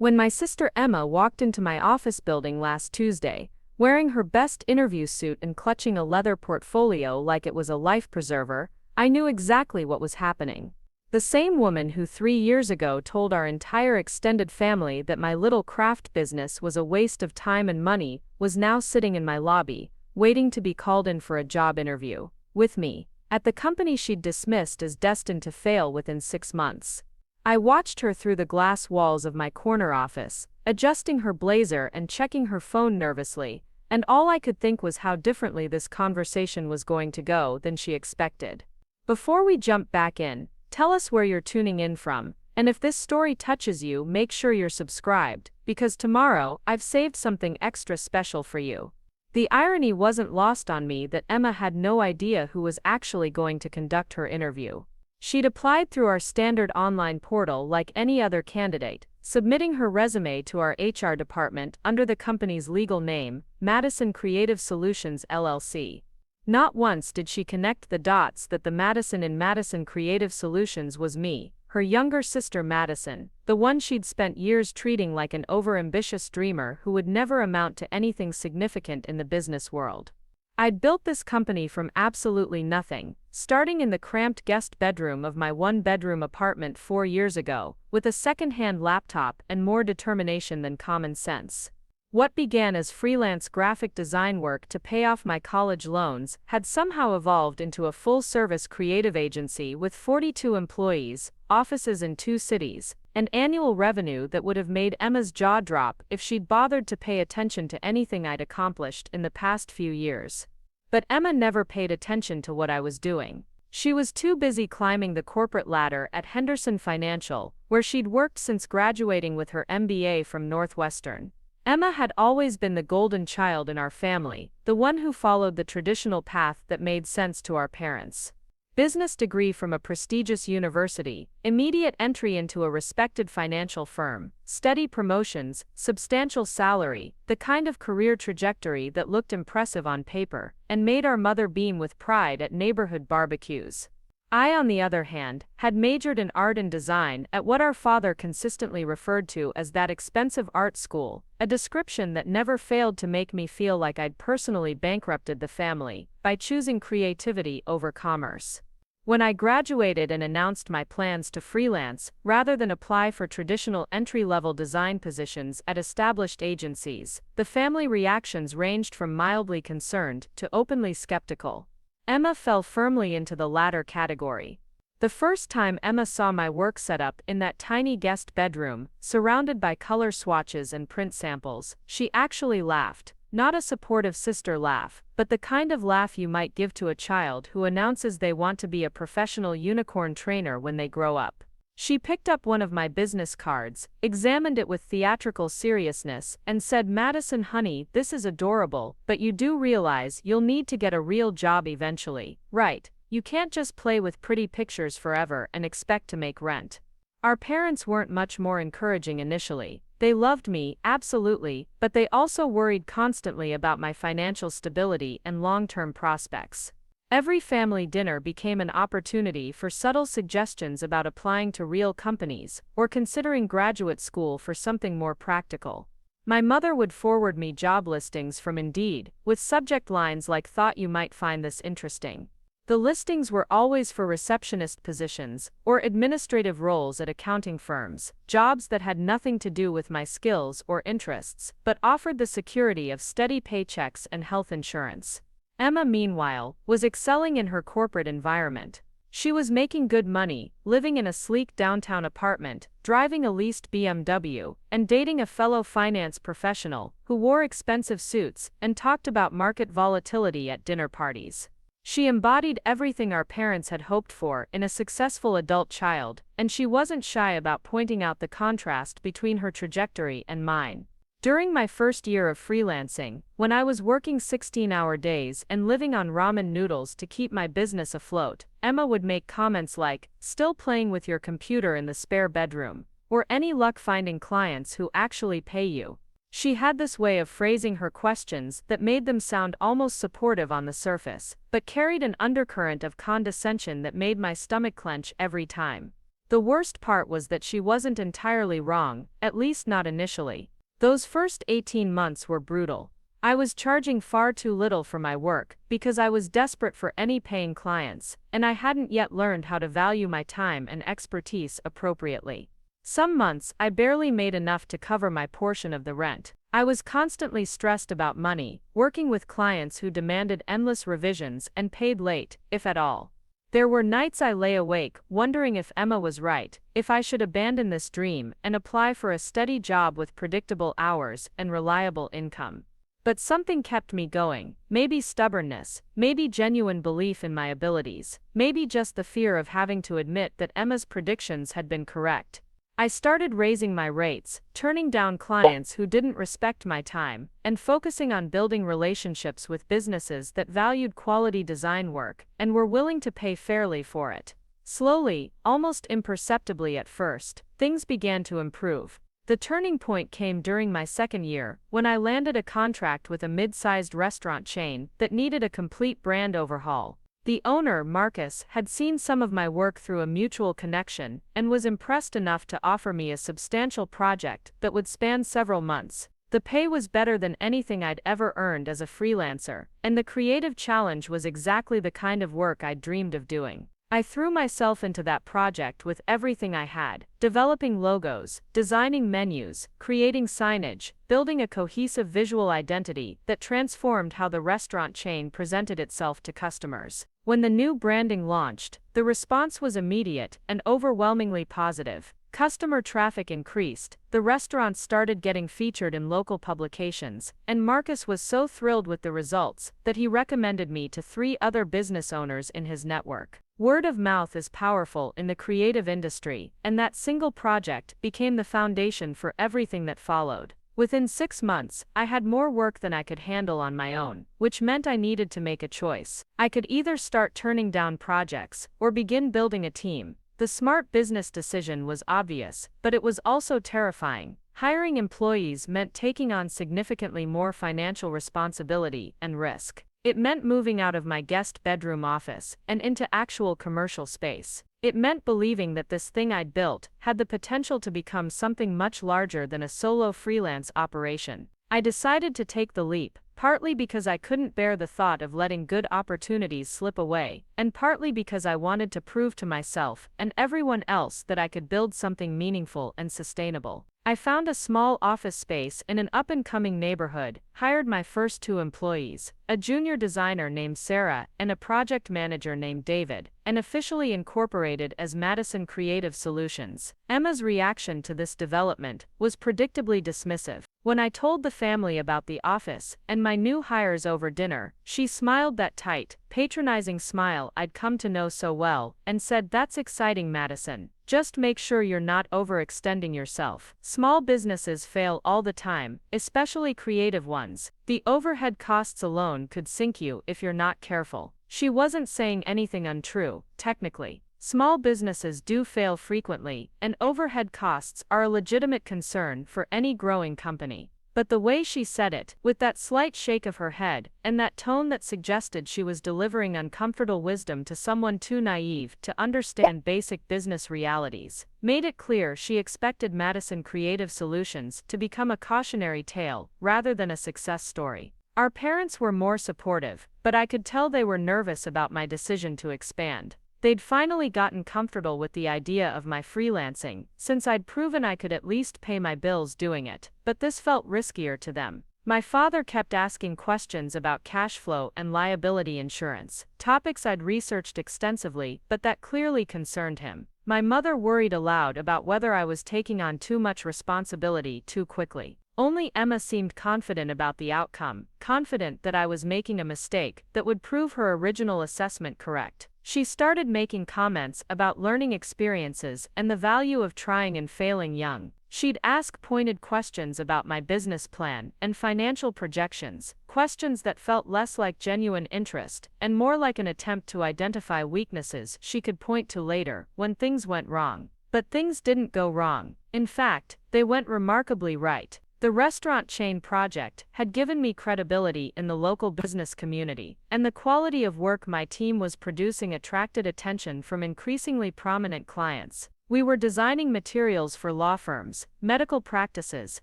When my sister Emma walked into my office building last Tuesday, wearing her best interview suit and clutching a leather portfolio like it was a life preserver, I knew exactly what was happening. The same woman who 3 years ago told our entire extended family that my little craft business was a waste of time and money was now sitting in my lobby, waiting to be called in for a job interview, with me, at the company she'd dismissed as destined to fail within 6 months. I watched her through the glass walls of my corner office, adjusting her blazer and checking her phone nervously, and all I could think was how differently this conversation was going to go than she expected. Before we jump back in, tell us where you're tuning in from, and if this story touches you, make sure you're subscribed, because tomorrow, I've saved something extra special for you. The irony wasn't lost on me that Emma had no idea who was actually going to conduct her interview. She'd applied through our standard online portal like any other candidate, submitting her resume to our HR department under the company's legal name, Madison Creative Solutions LLC. Not once did she connect the dots that the Madison in Madison Creative Solutions was me, her younger sister Madison, the one she'd spent years treating like an overambitious dreamer who would never amount to anything significant in the business world. I'd built this company from absolutely nothing, starting in the cramped guest bedroom of my one-bedroom apartment 4 years ago, with a secondhand laptop and more determination than common sense. What began as freelance graphic design work to pay off my college loans had somehow evolved into a full-service creative agency with 42 employees, offices in 2 cities, and annual revenue that would have made Emma's jaw drop if she'd bothered to pay attention to anything I'd accomplished in the past few years. But Emma never paid attention to what I was doing. She was too busy climbing the corporate ladder at Henderson Financial, where she'd worked since graduating with her MBA from Northwestern. Emma had always been the golden child in our family, the one who followed the traditional path that made sense to our parents. Business degree from a prestigious university, immediate entry into a respected financial firm, steady promotions, substantial salary, the kind of career trajectory that looked impressive on paper, and made our mother beam with pride at neighborhood barbecues. I, on the other hand, had majored in art and design at what our father consistently referred to as that expensive art school, a description that never failed to make me feel like I'd personally bankrupted the family by choosing creativity over commerce. When I graduated and announced my plans to freelance rather than apply for traditional entry-level design positions at established agencies, the family reactions ranged from mildly concerned to openly skeptical. Emma fell firmly into the latter category. The first time Emma saw my work setup in that tiny guest bedroom, surrounded by color swatches and print samples, she actually laughed. Not a supportive sister laugh, but the kind of laugh you might give to a child who announces they want to be a professional unicorn trainer when they grow up. She picked up one of my business cards, examined it with theatrical seriousness, and said, "Madison, honey, this is adorable, but you do realize you'll need to get a real job eventually, right? You can't just play with pretty pictures forever and expect to make rent." Our parents weren't much more encouraging initially. They loved me, absolutely, but they also worried constantly about my financial stability and long-term prospects. Every family dinner became an opportunity for subtle suggestions about applying to real companies or considering graduate school for something more practical. My mother would forward me job listings from Indeed, with subject lines like "Thought you might find this interesting." The listings were always for receptionist positions or administrative roles at accounting firms, jobs that had nothing to do with my skills or interests, but offered the security of steady paychecks and health insurance. Emma, meanwhile, was excelling in her corporate environment. She was making good money, living in a sleek downtown apartment, driving a leased BMW, and dating a fellow finance professional who wore expensive suits and talked about market volatility at dinner parties. She embodied everything our parents had hoped for in a successful adult child, and she wasn't shy about pointing out the contrast between her trajectory and mine. During my first year of freelancing, when I was working 16-hour days and living on ramen noodles to keep my business afloat, Emma would make comments like, "Still playing with your computer in the spare bedroom," or "Any luck finding clients who actually pay you?" She had this way of phrasing her questions that made them sound almost supportive on the surface, but carried an undercurrent of condescension that made my stomach clench every time. The worst part was that she wasn't entirely wrong, at least not initially. Those first 18 months were brutal. I was charging far too little for my work because I was desperate for any paying clients, and I hadn't yet learned how to value my time and expertise appropriately. Some months, I barely made enough to cover my portion of the rent. I was constantly stressed about money, working with clients who demanded endless revisions and paid late, if at all. There were nights I lay awake, wondering if Emma was right, if I should abandon this dream and apply for a steady job with predictable hours and reliable income. But something kept me going, maybe stubbornness, maybe genuine belief in my abilities, maybe just the fear of having to admit that Emma's predictions had been correct. I started raising my rates, turning down clients who didn't respect my time, and focusing on building relationships with businesses that valued quality design work and were willing to pay fairly for it. Slowly, almost imperceptibly at first, things began to improve. The turning point came during my second year, when I landed a contract with a mid-sized restaurant chain that needed a complete brand overhaul. The owner, Marcus, had seen some of my work through a mutual connection and was impressed enough to offer me a substantial project that would span several months. The pay was better than anything I'd ever earned as a freelancer, and the creative challenge was exactly the kind of work I'd dreamed of doing. I threw myself into that project with everything I had, developing logos, designing menus, creating signage, building a cohesive visual identity that transformed how the restaurant chain presented itself to customers. When the new branding launched, the response was immediate and overwhelmingly positive. Customer traffic increased, the restaurant started getting featured in local publications, and Marcus was so thrilled with the results that he recommended me to 3 other business owners in his network. Word of mouth is powerful in the creative industry, and that single project became the foundation for everything that followed. Within 6 months, I had more work than I could handle on my own, which meant I needed to make a choice. I could either start turning down projects or begin building a team. The smart business decision was obvious, but it was also terrifying. Hiring employees meant taking on significantly more financial responsibility and risk. It meant moving out of my guest bedroom office and into actual commercial space. It meant believing that this thing I'd built had the potential to become something much larger than a solo freelance operation. I decided to take the leap, partly because I couldn't bear the thought of letting good opportunities slip away, and partly because I wanted to prove to myself and everyone else that I could build something meaningful and sustainable. I found a small office space in an up-and-coming neighborhood, hired my first 2 employees, a junior designer named Sarah and a project manager named David, and officially incorporated as Madison Creative Solutions. Emma's reaction to this development was predictably dismissive. When I told the family about the office and my new hires over dinner, she smiled that tight, patronizing smile I'd come to know so well, and said, "That's exciting, Madison. Just make sure you're not overextending yourself." Small businesses fail all the time, especially creative ones. The overhead costs alone could sink you if you're not careful. She wasn't saying anything untrue, technically. Small businesses do fail frequently, and overhead costs are a legitimate concern for any growing company. But the way she said it, with that slight shake of her head, and that tone that suggested she was delivering uncomfortable wisdom to someone too naive to understand basic business realities, made it clear she expected Madison Creative Solutions to become a cautionary tale rather than a success story. Our parents were more supportive, but I could tell they were nervous about my decision to expand. They'd finally gotten comfortable with the idea of my freelancing, since I'd proven I could at least pay my bills doing it, but this felt riskier to them. My father kept asking questions about cash flow and liability insurance, topics I'd researched extensively but that clearly concerned him. My mother worried aloud about whether I was taking on too much responsibility too quickly. Only Emma seemed confident about the outcome, confident that I was making a mistake that would prove her original assessment correct. She started making comments about learning experiences and the value of trying and failing young. She'd ask pointed questions about my business plan and financial projections, questions that felt less like genuine interest and more like an attempt to identify weaknesses she could point to later when things went wrong. But things didn't go wrong. In fact, they went remarkably right. The restaurant chain project had given me credibility in the local business community, and the quality of work my team was producing attracted attention from increasingly prominent clients. We were designing materials for law firms, medical practices,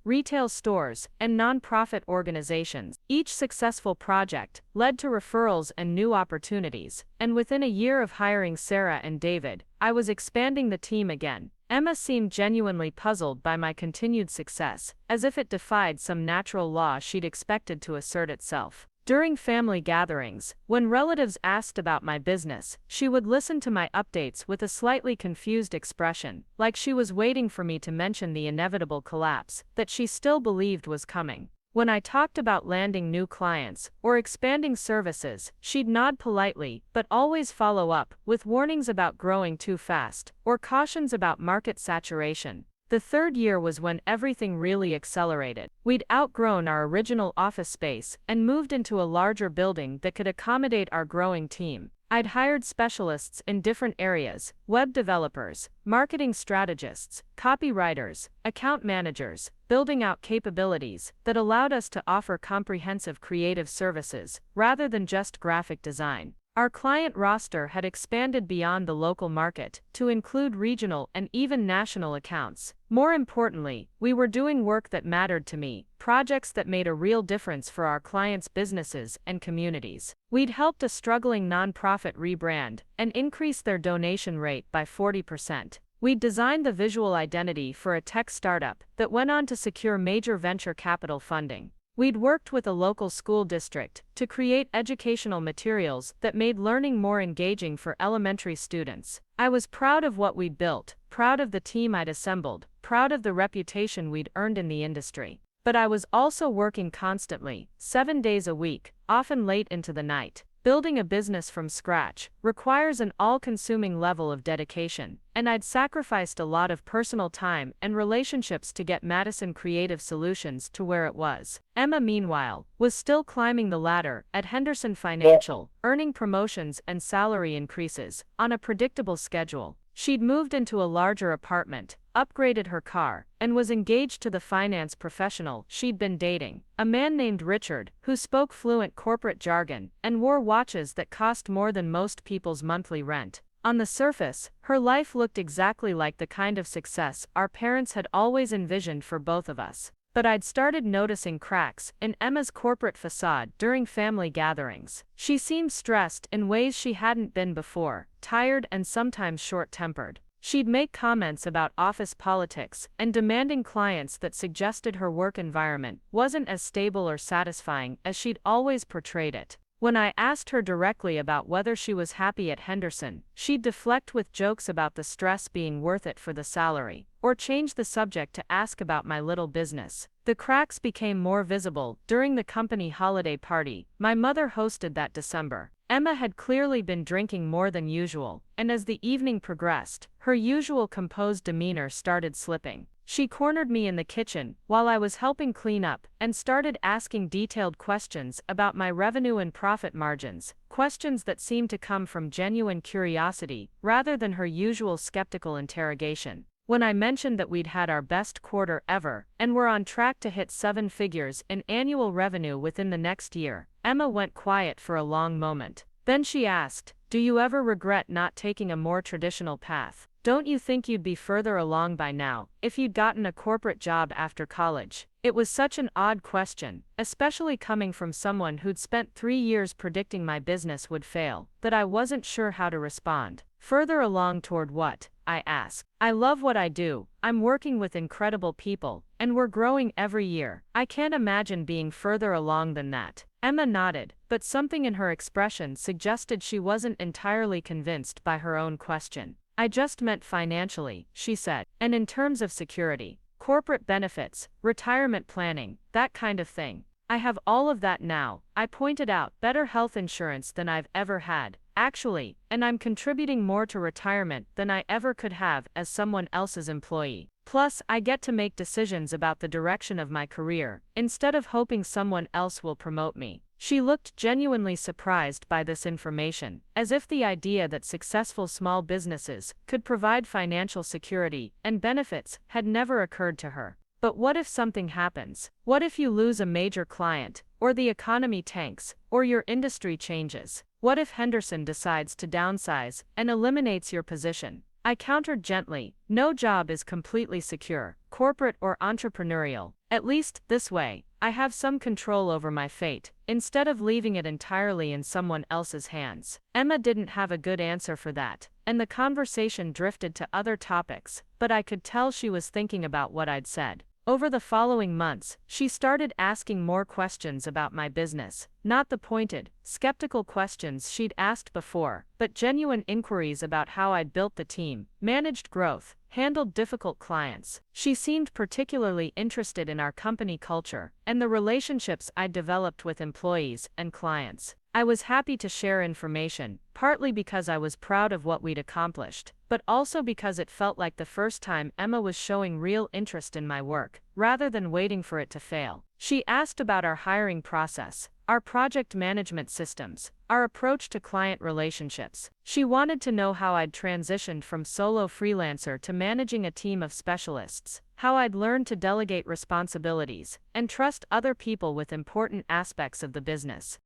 retail stores, and nonprofit organizations. Each successful project led to referrals and new opportunities, and within a year of hiring Sarah and David, I was expanding the team again. Emma seemed genuinely puzzled by my continued success, as if it defied some natural law she'd expected to assert itself. During family gatherings, when relatives asked about my business, she would listen to my updates with a slightly confused expression, like she was waiting for me to mention the inevitable collapse that she still believed was coming. When I talked about landing new clients or expanding services, she'd nod politely, but always follow up with warnings about growing too fast or cautions about market saturation. The third year was when everything really accelerated. We'd outgrown our original office space and moved into a larger building that could accommodate our growing team. I'd hired specialists in different areas: web developers, marketing strategists, copywriters, account managers, building out capabilities that allowed us to offer comprehensive creative services rather than just graphic design. Our client roster had expanded beyond the local market to include regional and even national accounts. More importantly, we were doing work that mattered to me, projects that made a real difference for our clients' businesses and communities. We'd helped a struggling nonprofit rebrand and increase their donation rate by 40%. We'd designed the visual identity for a tech startup that went on to secure major venture capital funding. We'd worked with a local school district to create educational materials that made learning more engaging for elementary students. I was proud of what we'd built, proud of the team I'd assembled, proud of the reputation we'd earned in the industry. But I was also working constantly, 7 days a week, often late into the night. Building a business from scratch requires an all-consuming level of dedication, and I'd sacrificed a lot of personal time and relationships to get Madison Creative Solutions to where it was. Emma, meanwhile, was still climbing the ladder at Henderson Financial, earning promotions and salary increases on a predictable schedule. She'd moved into a larger apartment, upgraded her car, and was engaged to the finance professional she'd been dating, a man named Richard, who spoke fluent corporate jargon and wore watches that cost more than most people's monthly rent. On the surface, her life looked exactly like the kind of success our parents had always envisioned for both of us. But I'd started noticing cracks in Emma's corporate facade during family gatherings. She seemed stressed in ways she hadn't been before, tired and sometimes short-tempered. She'd make comments about office politics and demanding clients that suggested her work environment wasn't as stable or satisfying as she'd always portrayed it. When I asked her directly about whether she was happy at Henderson, she'd deflect with jokes about the stress being worth it for the salary, or change the subject to ask about my little business. The cracks became more visible during the company holiday party my mother hosted that December. Emma had clearly been drinking more than usual, and as the evening progressed, her usual composed demeanor started slipping. She cornered me in the kitchen while I was helping clean up and started asking detailed questions about my revenue and profit margins, questions that seemed to come from genuine curiosity rather than her usual skeptical interrogation. When I mentioned that we'd had our best quarter ever and were on track to hit 7 figures in annual revenue within the next year, Emma went quiet for a long moment. Then she asked, "Do you ever regret not taking a more traditional path? Don't you think you'd be further along by now if you'd gotten a corporate job after college?" It was such an odd question, especially coming from someone who'd spent 3 years predicting my business would fail, that I wasn't sure how to respond. "Further along toward what?" I asked. "I love what I do, I'm working with incredible people, and we're growing every year. I can't imagine being further along than that." Emma nodded, but something in her expression suggested she wasn't entirely convinced by her own question. "I just meant financially," she said, "and in terms of security, corporate benefits, retirement planning, that kind of thing. I have all of that now," I pointed out, "better health insurance than I've ever had, actually, and I'm contributing more to retirement than I ever could have as someone else's employee. Plus, I get to make decisions about the direction of my career, instead of hoping someone else will promote me." She looked genuinely surprised by this information, as if the idea that successful small businesses could provide financial security and benefits had never occurred to her. But what if something happens? What if you lose a major client, or the economy tanks, or your industry changes? What if Henderson decides to downsize and eliminates your position? I countered gently, "No job is completely secure, corporate or entrepreneurial. At least, this way, I have some control over my fate, instead of leaving it entirely in someone else's hands." Emma didn't have a good answer for that, and the conversation drifted to other topics, but I could tell she was thinking about what I'd said. Over the following months, she started asking more questions about my business, not the pointed, skeptical questions she'd asked before, but genuine inquiries about how I'd built the team, managed growth, handled difficult clients. She seemed particularly interested in our company culture and the relationships I'd developed with employees and clients. I was happy to share information, partly because I was proud of what we'd accomplished, but also because it felt like the first time Emma was showing real interest in my work, rather than waiting for it to fail. She asked about our hiring process, our project management systems, our approach to client relationships. She wanted to know how I'd transitioned from solo freelancer to managing a team of specialists, how I'd learned to delegate responsibilities and trust other people with important aspects of the business.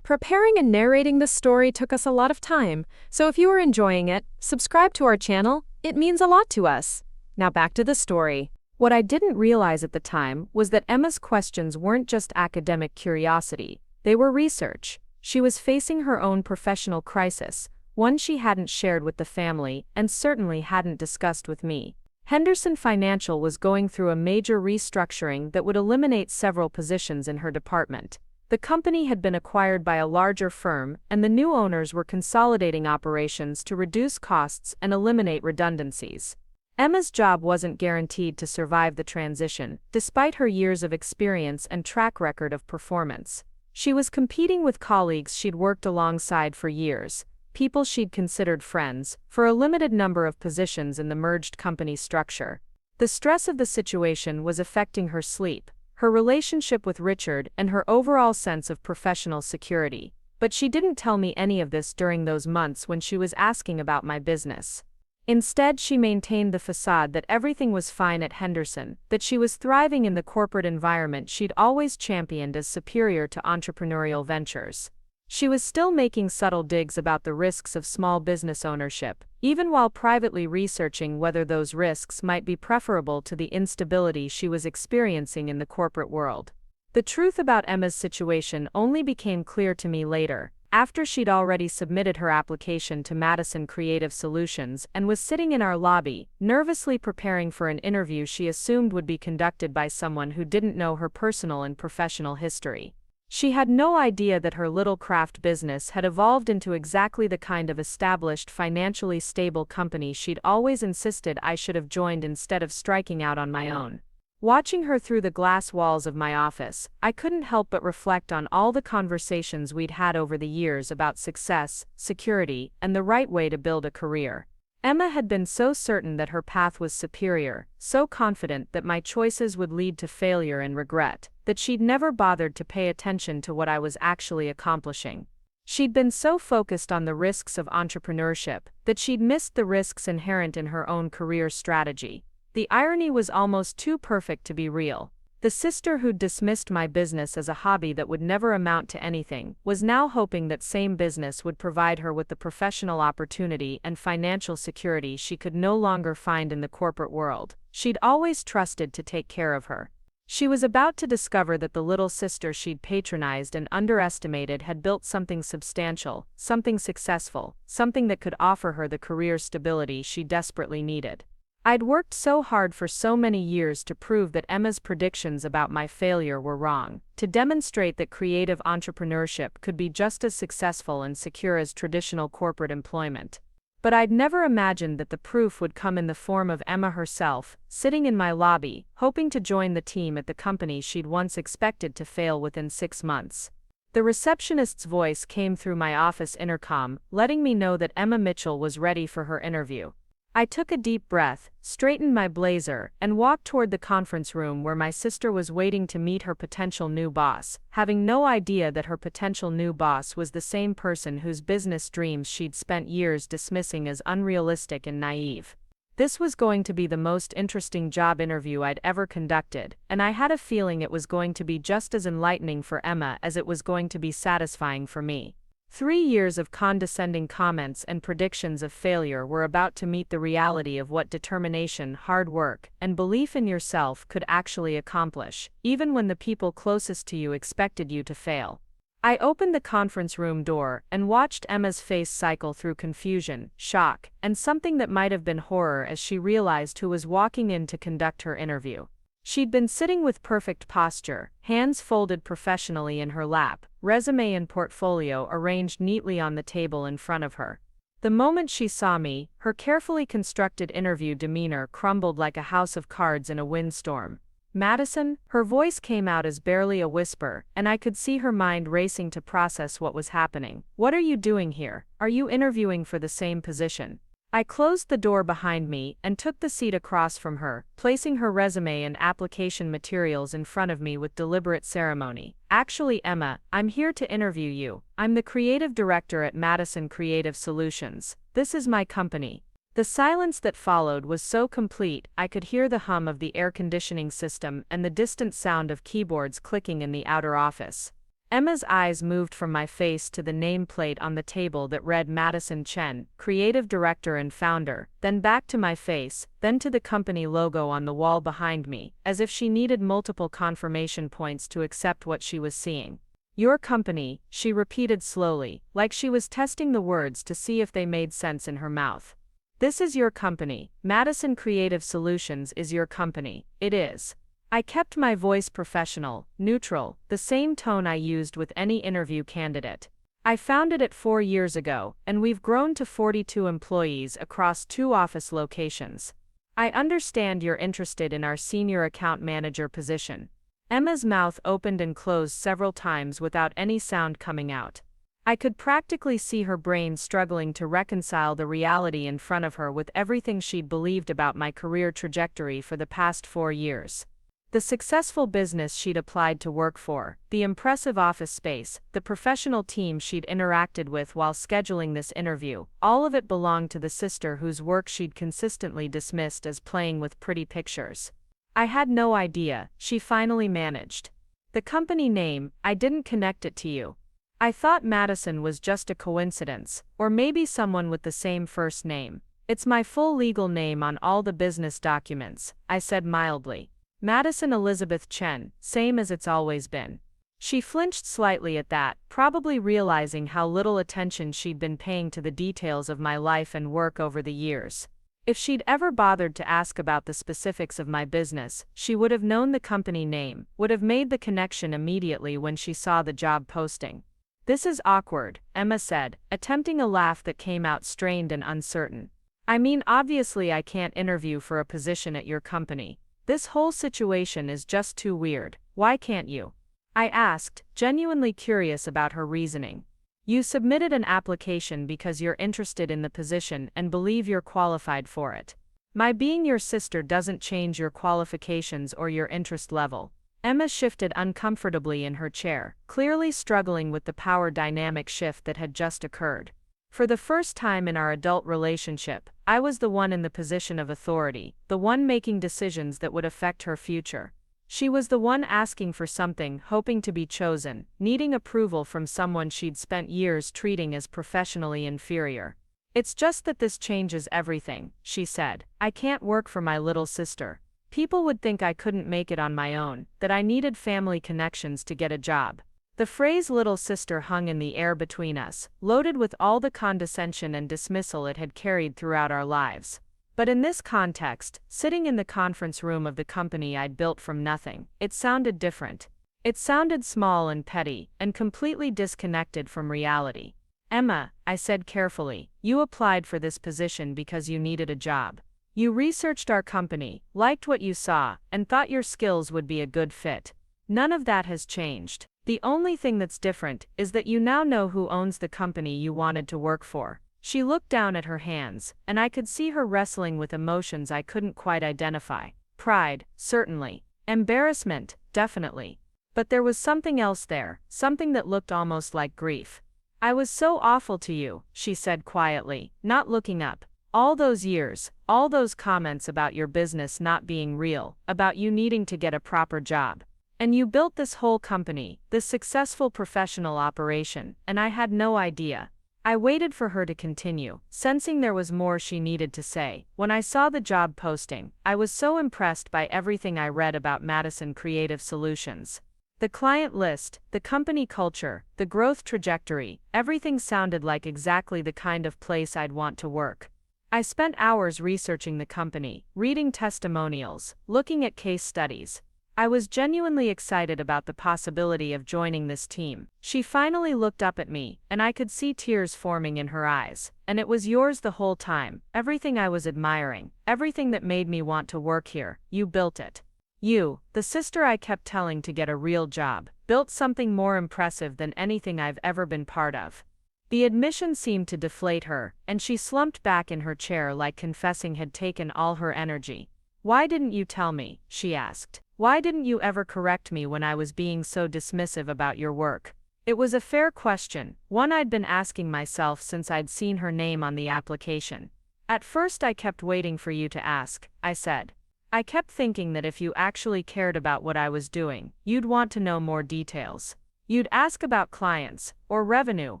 Preparing and narrating this story took us a lot of time, so if you are enjoying it, subscribe to our channel. It means a lot to us. Now back to the story. What I didn't realize at the time was that Emma's questions weren't just academic curiosity, they were research. She was facing her own professional crisis, one she hadn't shared with the family and certainly hadn't discussed with me. Henderson Financial was going through a major restructuring that would eliminate several positions in her department. The company had been acquired by a larger firm, and the new owners were consolidating operations to reduce costs and eliminate redundancies. Emma's job wasn't guaranteed to survive the transition, despite her years of experience and track record of performance. She was competing with colleagues she'd worked alongside for years, people she'd considered friends, for a limited number of positions in the merged company structure. The stress of the situation was affecting her sleep, her relationship with Richard, and her overall sense of professional security. But she didn't tell me any of this during those months when she was asking about my business. Instead, she maintained the facade that everything was fine at Henderson, that she was thriving in the corporate environment she'd always championed as superior to entrepreneurial ventures. She was still making subtle digs about the risks of small business ownership, even while privately researching whether those risks might be preferable to the instability she was experiencing in the corporate world. The truth about Emma's situation only became clear to me later, after she'd already submitted her application to Madison Creative Solutions and was sitting in our lobby, nervously preparing for an interview she assumed would be conducted by someone who didn't know her personal and professional history. She had no idea that her little craft business had evolved into exactly the kind of established, financially stable company she'd always insisted I should have joined instead of striking out on my own. Watching her through the glass walls of my office, I couldn't help but reflect on all the conversations we'd had over the years about success, security, and the right way to build a career. Emma had been so certain that her path was superior, so confident that my choices would lead to failure and regret, that she'd never bothered to pay attention to what I was actually accomplishing. She'd been so focused on the risks of entrepreneurship that she'd missed the risks inherent in her own career strategy. The irony was almost too perfect to be real. The sister who'd dismissed my business as a hobby that would never amount to anything was now hoping that same business would provide her with the professional opportunity and financial security she could no longer find in the corporate world she'd always trusted to take care of her. She was about to discover that the little sister she'd patronized and underestimated had built something substantial, something successful, something that could offer her the career stability she desperately needed. I'd worked so hard for so many years to prove that Emma's predictions about my failure were wrong, to demonstrate that creative entrepreneurship could be just as successful and secure as traditional corporate employment. But I'd never imagined that the proof would come in the form of Emma herself, sitting in my lobby, hoping to join the team at the company she'd once expected to fail within 6 months. The receptionist's voice came through my office intercom, letting me know that Emma Mitchell was ready for her interview. I took a deep breath, straightened my blazer, and walked toward the conference room where my sister was waiting to meet her potential new boss, having no idea that her potential new boss was the same person whose business dreams she'd spent years dismissing as unrealistic and naive. This was going to be the most interesting job interview I'd ever conducted, and I had a feeling it was going to be just as enlightening for Emma as it was going to be satisfying for me. 3 years of condescending comments and predictions of failure were about to meet the reality of what determination, hard work, and belief in yourself could actually accomplish, even when the people closest to you expected you to fail. I opened the conference room door and watched Emma's face cycle through confusion, shock, and something that might have been horror as she realized who was walking in to conduct her interview. She'd been sitting with perfect posture, hands folded professionally in her lap, resume and portfolio arranged neatly on the table in front of her. The moment she saw me, her carefully constructed interview demeanor crumbled like a house of cards in a windstorm. "Madison?" Her voice came out as barely a whisper, and I could see her mind racing to process what was happening. "What are you doing here? Are you interviewing for the same position?" I closed the door behind me and took the seat across from her, placing her resume and application materials in front of me with deliberate ceremony. "Actually, Emma, I'm here to interview you. I'm the creative director at Madison Creative Solutions. This is my company." The silence that followed was so complete, I could hear the hum of the air conditioning system and the distant sound of keyboards clicking in the outer office. Emma's eyes moved from my face to the nameplate on the table that read Madison Chen, creative director and founder, then back to my face, then to the company logo on the wall behind me, as if she needed multiple confirmation points to accept what she was seeing. "Your company," she repeated slowly, like she was testing the words to see if they made sense in her mouth. "This is your company. Madison Creative Solutions is your company." "It is." I kept my voice professional, neutral, the same tone I used with any interview candidate. "I founded it 4 years ago, and we've grown to 42 employees across 2 office locations. I understand you're interested in our senior account manager position." Emma's mouth opened and closed several times without any sound coming out. I could practically see her brain struggling to reconcile the reality in front of her with everything she'd believed about my career trajectory for the past 4 years. The successful business she'd applied to work for, the impressive office space, the professional team she'd interacted with while scheduling this interview, all of it belonged to the sister whose work she'd consistently dismissed as playing with pretty pictures. "I had no idea," she finally managed. "The company name, I didn't connect it to you. I thought Madison was just a coincidence, or maybe someone with the same first name. It's my full legal name on all the business documents," I said mildly. "Madison Elizabeth Chen, same as it's always been." She flinched slightly at that, probably realizing how little attention she'd been paying to the details of my life and work over the years. If she'd ever bothered to ask about the specifics of my business, she would have known the company name, would have made the connection immediately when she saw the job posting. "This is awkward," Emma said, attempting a laugh that came out strained and uncertain. "I mean, obviously I can't interview for a position at your company. This whole situation is just too weird. Why can't you?" I asked, genuinely curious about her reasoning. "You submitted an application because you're interested in the position and believe you're qualified for it. My being your sister doesn't change your qualifications or your interest level." Emma shifted uncomfortably in her chair, clearly struggling with the power dynamic shift that had just occurred. For the first time in our adult relationship, I was the one in the position of authority, the one making decisions that would affect her future. She was the one asking for something, hoping to be chosen, needing approval from someone she'd spent years treating as professionally inferior. "It's just that this changes everything," she said. "I can't work for my little sister. People would think I couldn't make it on my own, that I needed family connections to get a job." The phrase little sister hung in the air between us, loaded with all the condescension and dismissal it had carried throughout our lives. But in this context, sitting in the conference room of the company I'd built from nothing, it sounded different. It sounded small and petty, and completely disconnected from reality. "Emma," I said carefully, "you applied for this position because you needed a job. You researched our company, liked what you saw, and thought your skills would be a good fit. None of that has changed. The only thing that's different is that you now know who owns the company you wanted to work for." She looked down at her hands, and I could see her wrestling with emotions I couldn't quite identify. Pride, certainly. Embarrassment, definitely. But there was something else there, something that looked almost like grief. "I was so awful to you," she said quietly, not looking up. "All those years, all those comments about your business not being real, about you needing to get a proper job. And you built this whole company, this successful professional operation, and I had no idea. I waited for her to continue, sensing there was more she needed to say. When I saw the job posting, I was so impressed by everything I read about Madison Creative Solutions. The client list, the company culture, the growth trajectory, everything sounded like exactly the kind of place I'd want to work. I spent hours researching the company, reading testimonials, looking at case studies. I was genuinely excited about the possibility of joining this team. She finally looked up at me, and I could see tears forming in her eyes. And it was yours the whole time, everything I was admiring, everything that made me want to work here, you built it. You, the sister I kept telling to get a real job, built something more impressive than anything I've ever been part of. The admission seemed to deflate her, and she slumped back in her chair like confessing had taken all her energy. Why didn't you tell me? She asked. Why didn't you ever correct me when I was being so dismissive about your work? It was a fair question, one I'd been asking myself since I'd seen her name on the application. At first I kept waiting for you to ask, I said. I kept thinking that if you actually cared about what I was doing, you'd want to know more details. You'd ask about clients, or revenue,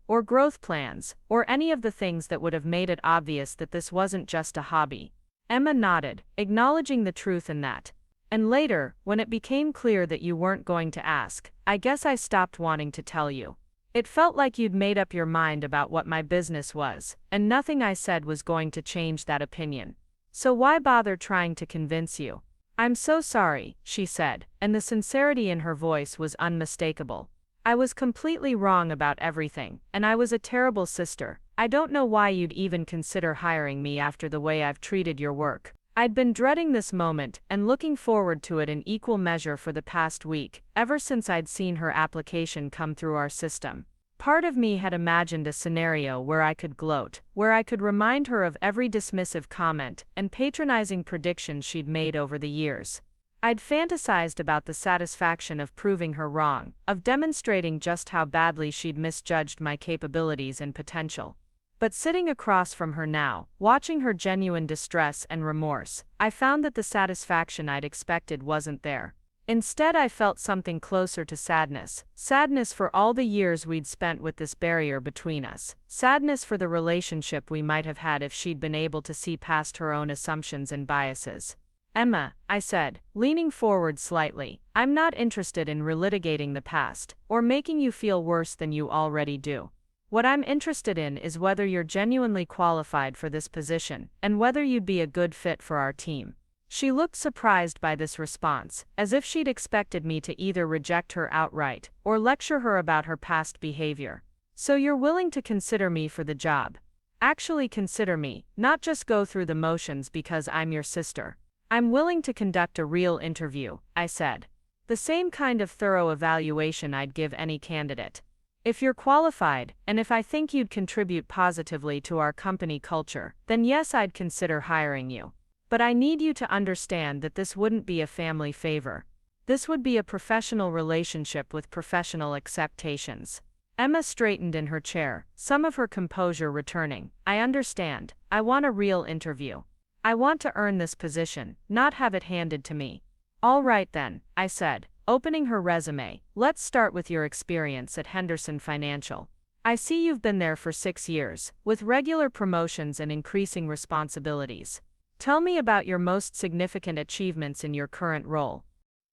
or growth plans, or any of the things that would have made it obvious that this wasn't just a hobby. Emma nodded, acknowledging the truth in that. And later, when it became clear that you weren't going to ask, I guess I stopped wanting to tell you. It felt like you'd made up your mind about what my business was, and nothing I said was going to change that opinion. So why bother trying to convince you? I'm so sorry, she said, and the sincerity in her voice was unmistakable. I was completely wrong about everything, and I was a terrible sister. I don't know why you'd even consider hiring me after the way I've treated your work. I'd been dreading this moment and looking forward to it in equal measure for the past week, ever since I'd seen her application come through our system. Part of me had imagined a scenario where I could gloat, where I could remind her of every dismissive comment and patronizing prediction she'd made over the years. I'd fantasized about the satisfaction of proving her wrong, of demonstrating just how badly she'd misjudged my capabilities and potential. But sitting across from her now, watching her genuine distress and remorse, I found that the satisfaction I'd expected wasn't there. Instead, I felt something closer to sadness. Sadness for all the years we'd spent with this barrier between us. Sadness for the relationship we might have had if she'd been able to see past her own assumptions and biases. Emma, I said, leaning forward slightly, I'm not interested in relitigating the past, or making you feel worse than you already do. What I'm interested in is whether you're genuinely qualified for this position, and whether you'd be a good fit for our team. She looked surprised by this response, as if she'd expected me to either reject her outright, or lecture her about her past behavior. So you're willing to consider me for the job? Actually consider me, not just go through the motions because I'm your sister. I'm willing to conduct a real interview, I said. The same kind of thorough evaluation I'd give any candidate. If you're qualified, and if I think you'd contribute positively to our company culture, then yes, I'd consider hiring you. But I need you to understand that this wouldn't be a family favor. This would be a professional relationship with professional expectations. Emma straightened in her chair, some of her composure returning. I understand. I want a real interview. I want to earn this position, not have it handed to me. All right then, I said, opening her resume. Let's start with your experience at Henderson Financial. I see you've been there for 6 years, with regular promotions and increasing responsibilities. Tell me about your most significant achievements in your current role.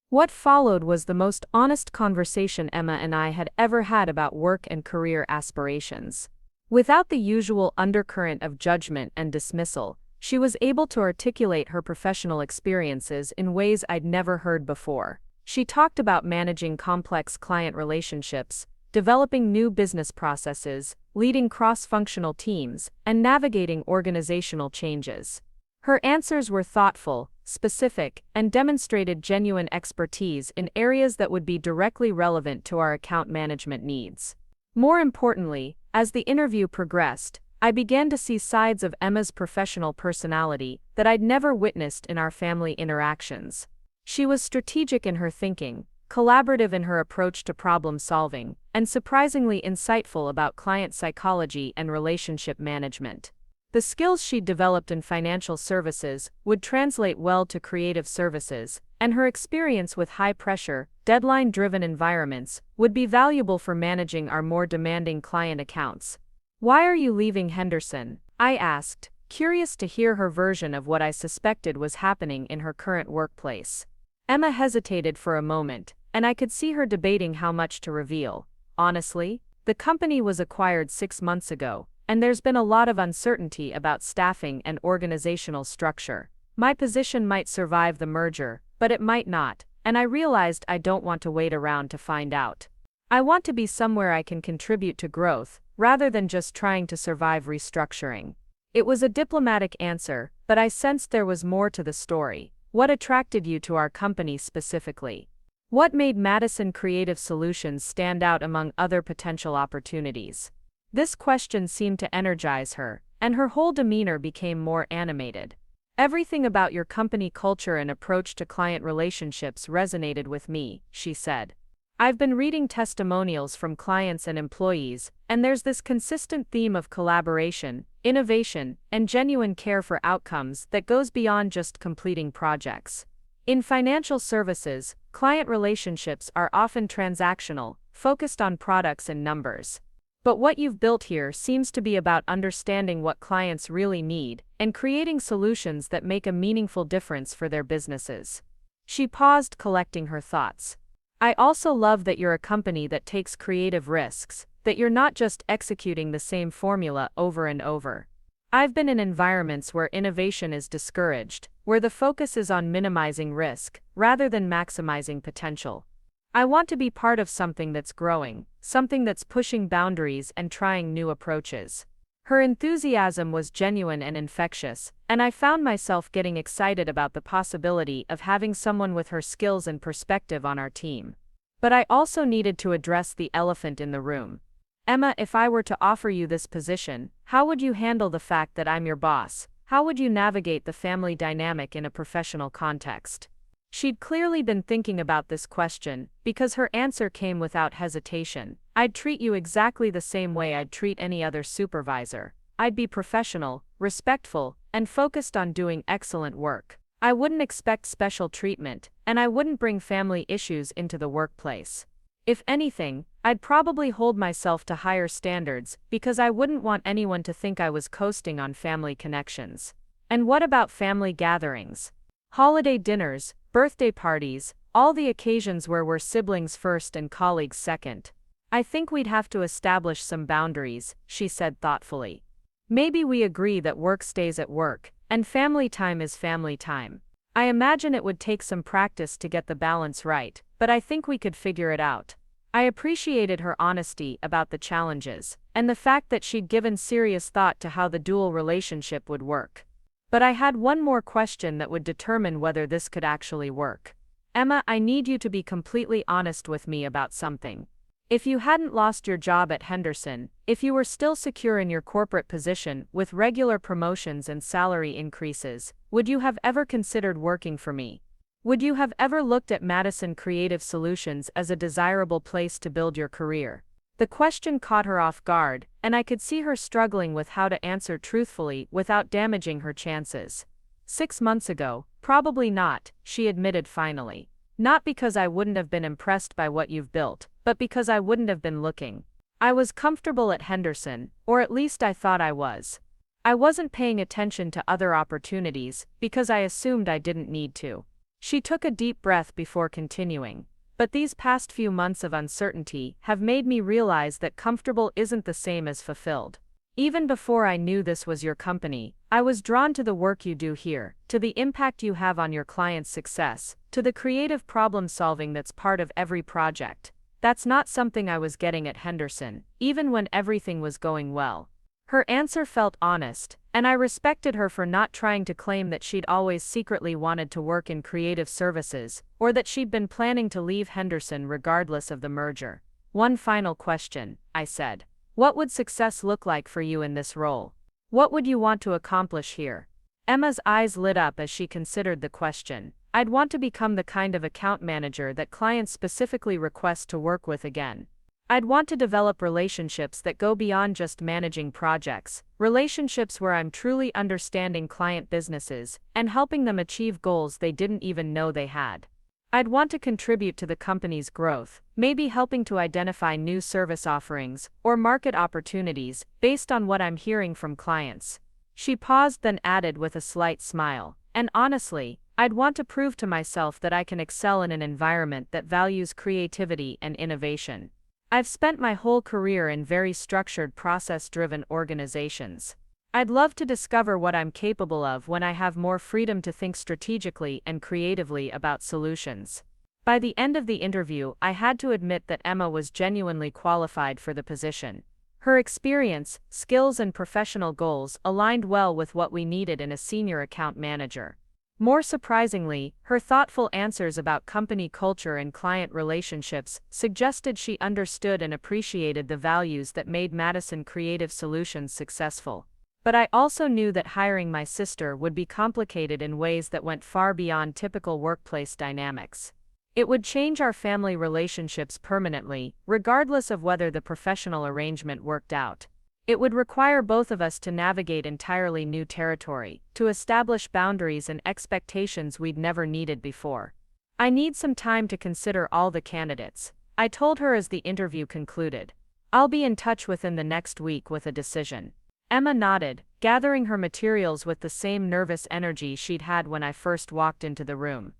What followed was the most honest conversation Emma and I had ever had about work and career aspirations. Without the usual undercurrent of judgment and dismissal, she was able to articulate her professional experiences in ways I'd never heard before. She talked about managing complex client relationships, developing new business processes, leading cross-functional teams, and navigating organizational changes. Her answers were thoughtful, specific, and demonstrated genuine expertise in areas that would be directly relevant to our account management needs. More importantly, as the interview progressed, I began to see sides of Emma's professional personality that I'd never witnessed in our family interactions. She was strategic in her thinking, collaborative in her approach to problem solving, and surprisingly insightful about client psychology and relationship management. The skills she'd developed in financial services would translate well to creative services, and her experience with high-pressure, deadline-driven environments would be valuable for managing our more demanding client accounts. "Why are you leaving Henderson?" I asked, curious to hear her version of what I suspected was happening in her current workplace. Emma hesitated for a moment, and I could see her debating how much to reveal. "Honestly, the company was acquired 6 months ago, and there's been a lot of uncertainty about staffing and organizational structure. My position might survive the merger, but it might not, and I realized I don't want to wait around to find out. I want to be somewhere I can contribute to growth, rather than just trying to survive restructuring." It was a diplomatic answer, but I sensed there was more to the story. "What attracted you to our company specifically? What made Madison Creative Solutions stand out among other potential opportunities?" This question seemed to energize her, and her whole demeanor became more animated. "Everything about your company culture and approach to client relationships resonated with me," she said. "I've been reading testimonials from clients and employees, and there's this consistent theme of collaboration, innovation, and genuine care for outcomes that goes beyond just completing projects. In financial services, client relationships are often transactional, focused on products and numbers. But what you've built here seems to be about understanding what clients really need and creating solutions that make a meaningful difference for their businesses." She paused, collecting her thoughts. "I also love that you're a company that takes creative risks, that you're not just executing the same formula over and over. I've been in environments where innovation is discouraged, where the focus is on minimizing risk, rather than maximizing potential. I want to be part of something that's growing, something that's pushing boundaries and trying new approaches." Her enthusiasm was genuine and infectious, and I found myself getting excited about the possibility of having someone with her skills and perspective on our team. But I also needed to address the elephant in the room. "Emma, if I were to offer you this position, how would you handle the fact that I'm your boss? How would you navigate the family dynamic in a professional context?" She'd clearly been thinking about this question, because her answer came without hesitation. "I'd treat you exactly the same way I'd treat any other supervisor. I'd be professional, respectful, and focused on doing excellent work. I wouldn't expect special treatment, and I wouldn't bring family issues into the workplace. If anything, I'd probably hold myself to higher standards, because I wouldn't want anyone to think I was coasting on family connections." "And what about family gatherings? Holiday dinners, birthday parties, all the occasions where we're siblings first and colleagues second?" "I think we'd have to establish some boundaries," she said thoughtfully. "Maybe we agree that work stays at work, and family time is family time. I imagine it would take some practice to get the balance right, but I think we could figure it out." I appreciated her honesty about the challenges, and the fact that she'd given serious thought to how the dual relationship would work. But I had one more question that would determine whether this could actually work. "Emma, I need you to be completely honest with me about something. If you hadn't lost your job at Henderson, if you were still secure in your corporate position with regular promotions and salary increases, would you have ever considered working for me? Would you have ever looked at Madison Creative Solutions as a desirable place to build your career?" The question caught her off guard, and I could see her struggling with how to answer truthfully without damaging her chances. "6 months ago, probably not," she admitted finally. "Not because I wouldn't have been impressed by what you've built, but because I wouldn't have been looking. I was comfortable at Henderson, or at least I thought I was. I wasn't paying attention to other opportunities, because I assumed I didn't need to." She took a deep breath before continuing. "But these past few months of uncertainty have made me realize that comfortable isn't the same as fulfilled. Even before I knew this was your company, I was drawn to the work you do here, to the impact you have on your clients' success, to the creative problem solving that's part of every project. That's not something I was getting at Henderson, even when everything was going well." Her answer felt honest, and I respected her for not trying to claim that she'd always secretly wanted to work in creative services, or that she'd been planning to leave Henderson regardless of the merger. "One final question," I said. "What would success look like for you in this role? What would you want to accomplish here?" Emma's eyes lit up as she considered the question. "I'd want to become the kind of account manager that clients specifically request to work with again. I'd want to develop relationships that go beyond just managing projects, relationships where I'm truly understanding client businesses and helping them achieve goals they didn't even know they had." I'd want to contribute to the company's growth, maybe helping to identify new service offerings or market opportunities based on what I'm hearing from clients. She paused, then added with a slight smile, and honestly, I'd want to prove to myself that I can excel in an environment that values creativity and innovation. I've spent my whole career in very structured, process-driven organizations. I'd love to discover what I'm capable of when I have more freedom to think strategically and creatively about solutions. By the end of the interview, I had to admit that Emma was genuinely qualified for the position. Her experience, skills, and professional goals aligned well with what we needed in a senior account manager. More surprisingly, her thoughtful answers about company culture and client relationships suggested she understood and appreciated the values that made Madison Creative Solutions successful. But I also knew that hiring my sister would be complicated in ways that went far beyond typical workplace dynamics. It would change our family relationships permanently, regardless of whether the professional arrangement worked out. It would require both of us to navigate entirely new territory, to establish boundaries and expectations we'd never needed before. I need some time to consider all the candidates, I told her as the interview concluded. I'll be in touch within the next week with a decision. Emma nodded, gathering her materials with the same nervous energy she'd had when I first walked into the room.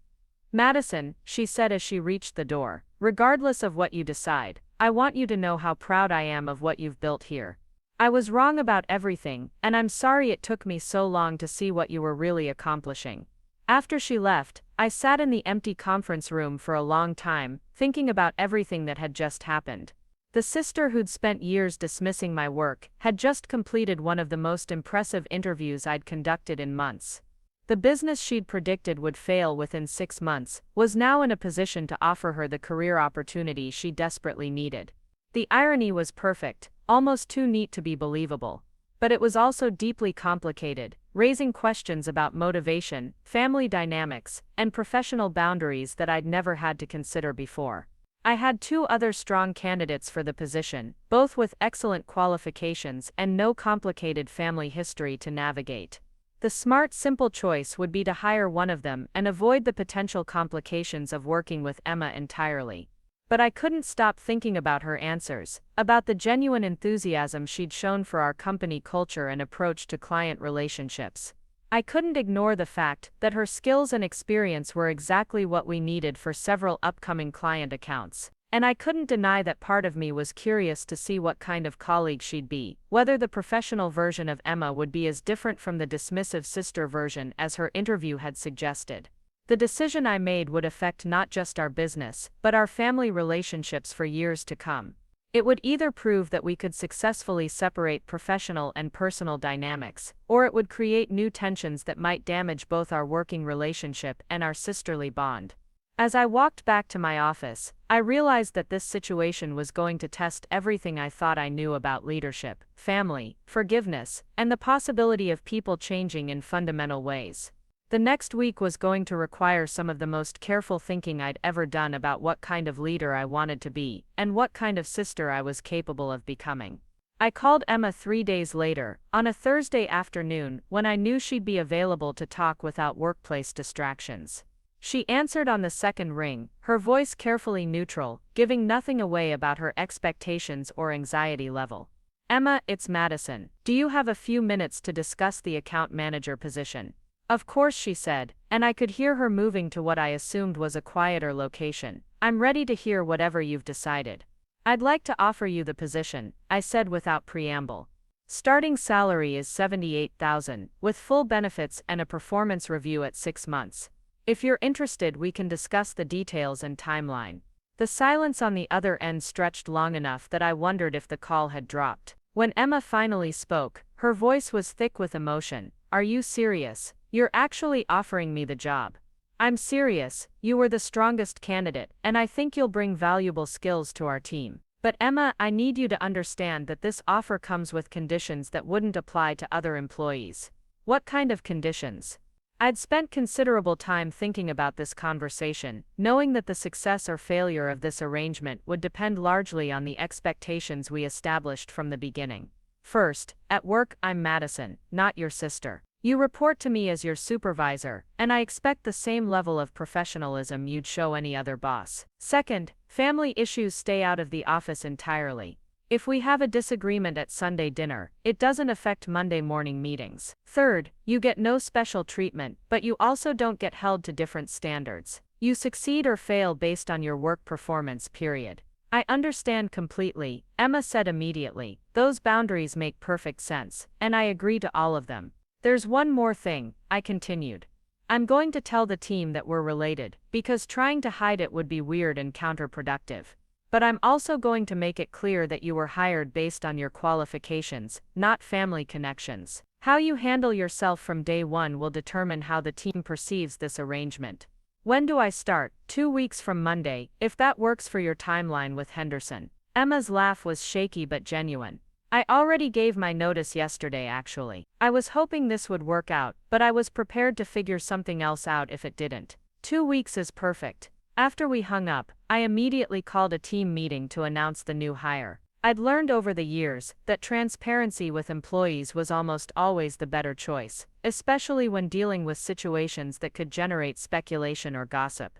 Madison, she said as she reached the door, regardless of what you decide, I want you to know how proud I am of what you've built here. I was wrong about everything, and I'm sorry it took me so long to see what you were really accomplishing. After she left, I sat in the empty conference room for a long time, thinking about everything that had just happened. The sister who'd spent years dismissing my work had just completed one of the most impressive interviews I'd conducted in months. The business she'd predicted would fail within 6 months was now in a position to offer her the career opportunity she desperately needed. The irony was perfect, almost too neat to be believable. But it was also deeply complicated, raising questions about motivation, family dynamics, and professional boundaries that I'd never had to consider before. I had 2 other strong candidates for the position, both with excellent qualifications and no complicated family history to navigate. The smart, simple choice would be to hire one of them and avoid the potential complications of working with Emma entirely. But I couldn't stop thinking about her answers, about the genuine enthusiasm she'd shown for our company culture and approach to client relationships. I couldn't ignore the fact that her skills and experience were exactly what we needed for several upcoming client accounts. And I couldn't deny that part of me was curious to see what kind of colleague she'd be, whether the professional version of Emma would be as different from the dismissive sister version as her interview had suggested. The decision I made would affect not just our business, but our family relationships for years to come. It would either prove that we could successfully separate professional and personal dynamics, or it would create new tensions that might damage both our working relationship and our sisterly bond. As I walked back to my office, I realized that this situation was going to test everything I thought I knew about leadership, family, forgiveness, and the possibility of people changing in fundamental ways. The next week was going to require some of the most careful thinking I'd ever done about what kind of leader I wanted to be, and what kind of sister I was capable of becoming. I called Emma 3 days later, on a Thursday afternoon, when I knew she'd be available to talk without workplace distractions. She answered on the second ring, her voice carefully neutral, giving nothing away about her expectations or anxiety level. Emma, it's Madison. Do you have a few minutes to discuss the account manager position? Of course, she said, and I could hear her moving to what I assumed was a quieter location. I'm ready to hear whatever you've decided. I'd like to offer you the position, I said without preamble. Starting salary is $78,000, with full benefits and a performance review at 6 months. If you're interested, we can discuss the details and timeline. The silence on the other end stretched long enough that I wondered if the call had dropped. When Emma finally spoke, her voice was thick with emotion. Are you serious? You're actually offering me the job? I'm serious, you were the strongest candidate, and I think you'll bring valuable skills to our team. But Emma, I need you to understand that this offer comes with conditions that wouldn't apply to other employees. What kind of conditions? I'd spent considerable time thinking about this conversation, knowing that the success or failure of this arrangement would depend largely on the expectations we established from the beginning. First, at work, I'm Madison, not your sister. You report to me as your supervisor, and I expect the same level of professionalism you'd show any other boss. Second, family issues stay out of the office entirely. If we have a disagreement at Sunday dinner, it doesn't affect Monday morning meetings. Third, you get no special treatment, but you also don't get held to different standards. You succeed or fail based on your work performance, period. I understand completely, Emma said immediately. Those boundaries make perfect sense, and I agree to all of them. There's one more thing, I continued. I'm going to tell the team that we're related, because trying to hide it would be weird and counterproductive. But I'm also going to make it clear that you were hired based on your qualifications, not family connections. How you handle yourself from day one will determine how the team perceives this arrangement. When do I start? 2 weeks from Monday, if that works for your timeline with Henderson. Emma's laugh was shaky but genuine. I already gave my notice yesterday actually. I was hoping this would work out, but I was prepared to figure something else out if it didn't. 2 weeks is perfect. After we hung up, I immediately called a team meeting to announce the new hire. I'd learned over the years that transparency with employees was almost always the better choice, especially when dealing with situations that could generate speculation or gossip.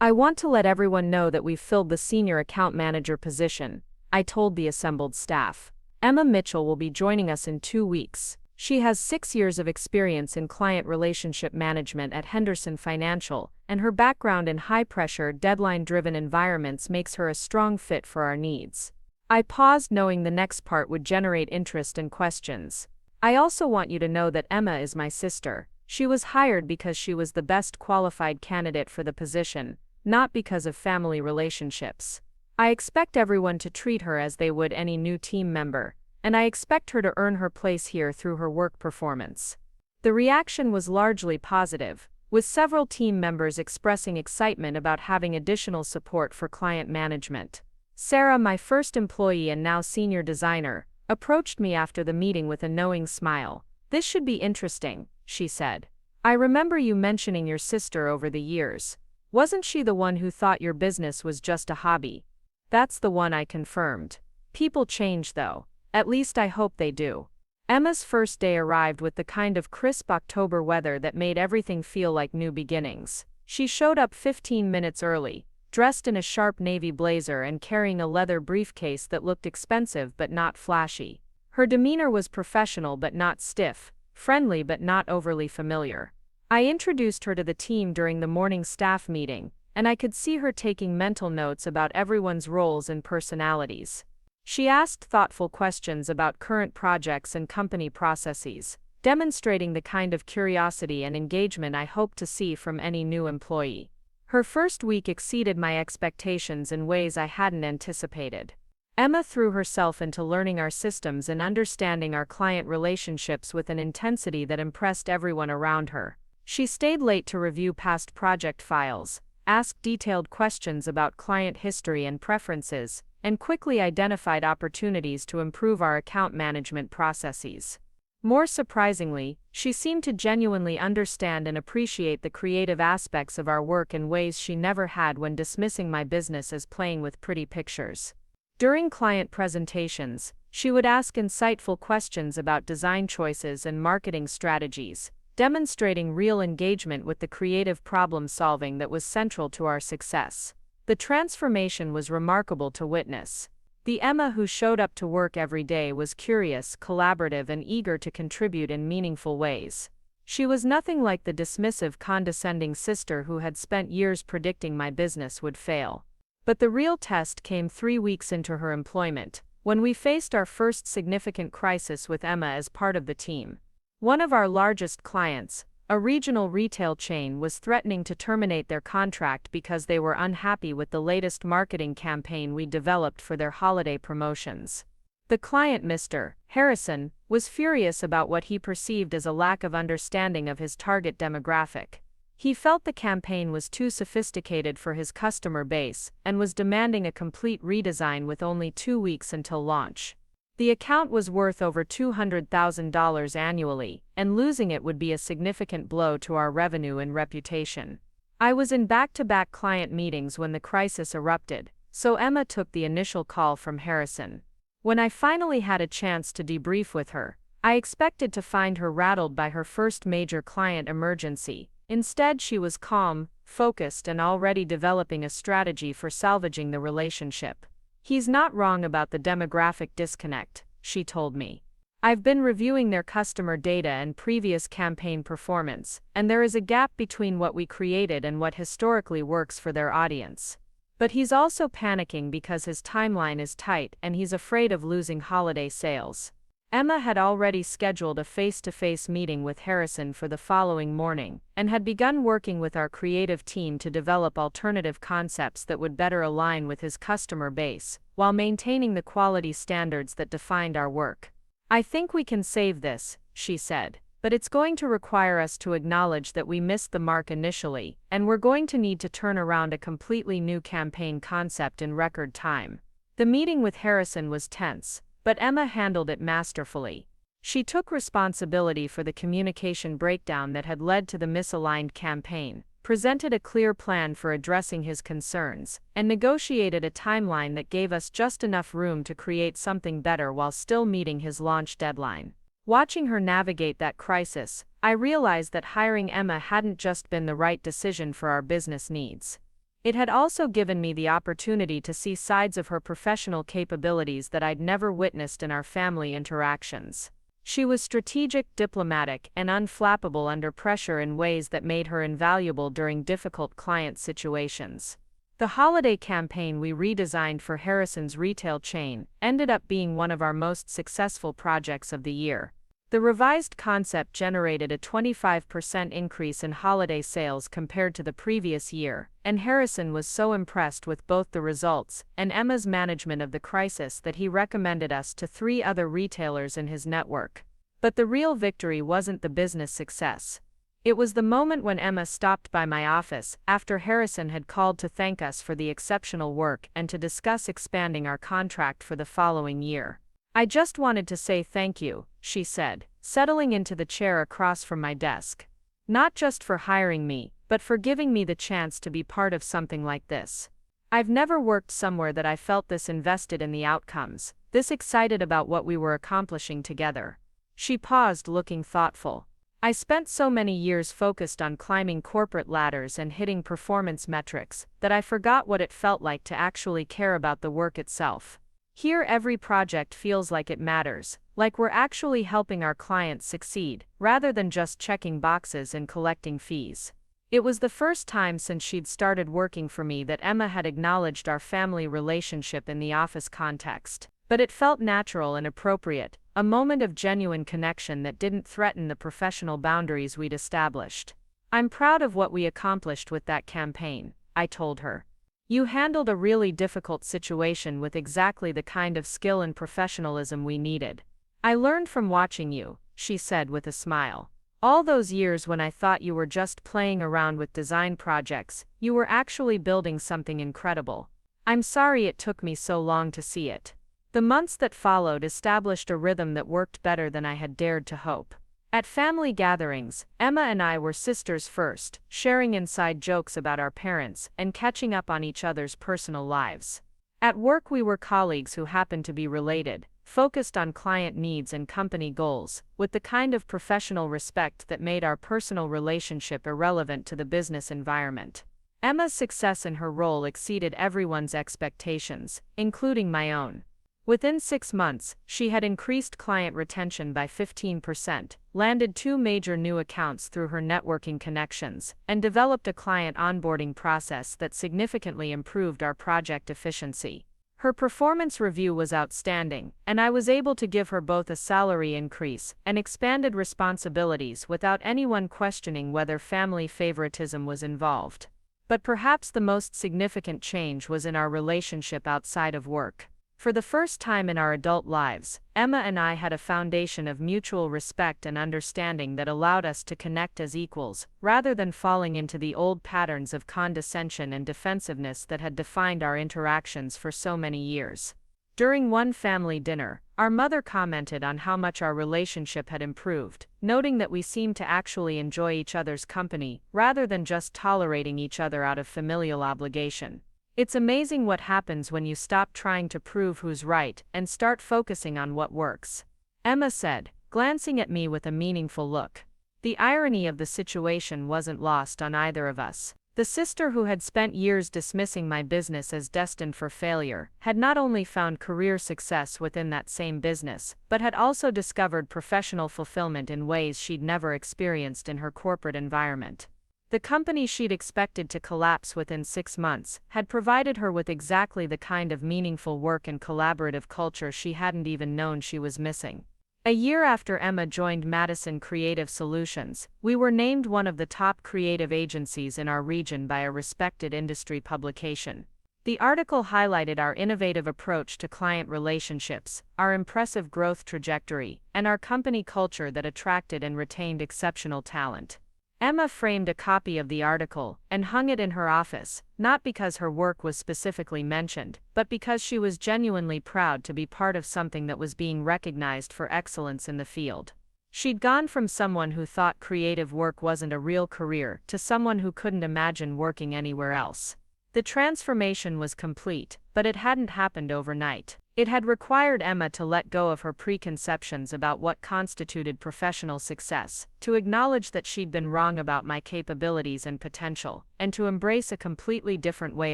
I want to let everyone know that we've filled the senior account manager position, I told the assembled staff. Emma Mitchell will be joining us in 2 weeks. She has 6 years of experience in client relationship management at Henderson Financial, and her background in high-pressure, deadline-driven environments makes her a strong fit for our needs. I paused, knowing the next part would generate interest and questions. I also want you to know that Emma is my sister. She was hired because she was the best qualified candidate for the position, not because of family relationships. I expect everyone to treat her as they would any new team member, and I expect her to earn her place here through her work performance. The reaction was largely positive, with several team members expressing excitement about having additional support for client management. Sarah, my first employee and now senior designer, approached me after the meeting with a knowing smile. "This should be interesting," she said. "I remember you mentioning your sister over the years. Wasn't she the one who thought your business was just a hobby?" "That's the one," I confirmed. "People change though. At least I hope they do." Emma's first day arrived with the kind of crisp October weather that made everything feel like new beginnings. She showed up 15 minutes early, dressed in a sharp navy blazer and carrying a leather briefcase that looked expensive but not flashy. Her demeanor was professional but not stiff, friendly but not overly familiar. I introduced her to the team during the morning staff meeting, and I could see her taking mental notes about everyone's roles and personalities. She asked thoughtful questions about current projects and company processes, demonstrating the kind of curiosity and engagement I hope to see from any new employee. Her first week exceeded my expectations in ways I hadn't anticipated. Emma threw herself into learning our systems and understanding our client relationships with an intensity that impressed everyone around her. She stayed late to review past project files, asked detailed questions about client history and preferences, and quickly identified opportunities to improve our account management processes. More surprisingly, she seemed to genuinely understand and appreciate the creative aspects of our work in ways she never had when dismissing my business as playing with pretty pictures. During client presentations, she would ask insightful questions about design choices and marketing strategies, demonstrating real engagement with the creative problem-solving that was central to our success. The transformation was remarkable to witness. The Emma who showed up to work every day was curious, collaborative, and eager to contribute in meaningful ways. She was nothing like the dismissive, condescending sister who had spent years predicting my business would fail. But the real test came 3 weeks into her employment, when we faced our first significant crisis with Emma as part of the team. One of our largest clients, a regional retail chain, was threatening to terminate their contract because they were unhappy with the latest marketing campaign we developed for their holiday promotions. The client, Mr. Harrison, was furious about what he perceived as a lack of understanding of his target demographic. He felt the campaign was too sophisticated for his customer base and was demanding a complete redesign with only 2 weeks until launch. The account was worth over $200,000 annually, and losing it would be a significant blow to our revenue and reputation. I was in back-to-back client meetings when the crisis erupted, so Emma took the initial call from Harrison. When I finally had a chance to debrief with her, I expected to find her rattled by her first major client emergency. Instead, she was calm, focused, and already developing a strategy for salvaging the relationship. "He's not wrong about the demographic disconnect," she told me. "I've been reviewing their customer data and previous campaign performance, and there is a gap between what we created and what historically works for their audience. But he's also panicking because his timeline is tight and he's afraid of losing holiday sales." Emma had already scheduled a face-to-face meeting with Harrison for the following morning, and had begun working with our creative team to develop alternative concepts that would better align with his customer base, while maintaining the quality standards that defined our work. "I think we can save this," she said, "but it's going to require us to acknowledge that we missed the mark initially, and we're going to need to turn around a completely new campaign concept in record time." The meeting with Harrison was tense, but Emma handled it masterfully. She took responsibility for the communication breakdown that had led to the misaligned campaign, presented a clear plan for addressing his concerns, and negotiated a timeline that gave us just enough room to create something better while still meeting his launch deadline. Watching her navigate that crisis, I realized that hiring Emma hadn't just been the right decision for our business needs. It had also given me the opportunity to see sides of her professional capabilities that I'd never witnessed in our family interactions. She was strategic, diplomatic, and unflappable under pressure in ways that made her invaluable during difficult client situations. The holiday campaign we redesigned for Harrison's retail chain ended up being one of our most successful projects of the year. The revised concept generated a 25% increase in holiday sales compared to the previous year, and Harrison was so impressed with both the results and Emma's management of the crisis that he recommended us to 3 other retailers in his network. But the real victory wasn't the business success. It was the moment when Emma stopped by my office after Harrison had called to thank us for the exceptional work and to discuss expanding our contract for the following year. "I just wanted to say thank you," she said, settling into the chair across from my desk. "Not just for hiring me, but for giving me the chance to be part of something like this. I've never worked somewhere that I felt this invested in the outcomes, this excited about what we were accomplishing together." She paused, looking thoughtful. "I spent so many years focused on climbing corporate ladders and hitting performance metrics that I forgot what it felt like to actually care about the work itself. Here every project feels like it matters, like we're actually helping our clients succeed, rather than just checking boxes and collecting fees." It was the first time since she'd started working for me that Emma had acknowledged our family relationship in the office context. But it felt natural and appropriate, a moment of genuine connection that didn't threaten the professional boundaries we'd established. "I'm proud of what we accomplished with that campaign," I told her. "You handled a really difficult situation with exactly the kind of skill and professionalism we needed. I learned from watching you," she said with a smile. "All those years when I thought you were just playing around with design projects, you were actually building something incredible. I'm sorry it took me so long to see it." The months that followed established a rhythm that worked better than I had dared to hope. At family gatherings, Emma and I were sisters first, sharing inside jokes about our parents and catching up on each other's personal lives. At work we were colleagues who happened to be related, focused on client needs and company goals, with the kind of professional respect that made our personal relationship irrelevant to the business environment. Emma's success in her role exceeded everyone's expectations, including my own. Within 6 months, she had increased client retention by 15%, landed 2 major new accounts through her networking connections, and developed a client onboarding process that significantly improved our project efficiency. Her performance review was outstanding, and I was able to give her both a salary increase and expanded responsibilities without anyone questioning whether family favoritism was involved. But perhaps the most significant change was in our relationship outside of work. For the first time in our adult lives, Emma and I had a foundation of mutual respect and understanding that allowed us to connect as equals, rather than falling into the old patterns of condescension and defensiveness that had defined our interactions for so many years. During one family dinner, our mother commented on how much our relationship had improved, noting that we seemed to actually enjoy each other's company, rather than just tolerating each other out of familial obligation. "It's amazing what happens when you stop trying to prove who's right and start focusing on what works," Emma said, glancing at me with a meaningful look. The irony of the situation wasn't lost on either of us. The sister who had spent years dismissing my business as destined for failure had not only found career success within that same business, but had also discovered professional fulfillment in ways she'd never experienced in her corporate environment. The company she'd expected to collapse within 6 months had provided her with exactly the kind of meaningful work and collaborative culture she hadn't even known she was missing. A year after Emma joined Madison Creative Solutions, we were named one of the top creative agencies in our region by a respected industry publication. The article highlighted our innovative approach to client relationships, our impressive growth trajectory, and our company culture that attracted and retained exceptional talent. Emma framed a copy of the article and hung it in her office, not because her work was specifically mentioned, but because she was genuinely proud to be part of something that was being recognized for excellence in the field. She'd gone from someone who thought creative work wasn't a real career to someone who couldn't imagine working anywhere else. The transformation was complete, but it hadn't happened overnight. It had required Emma to let go of her preconceptions about what constituted professional success, to acknowledge that she'd been wrong about my capabilities and potential, and to embrace a completely different way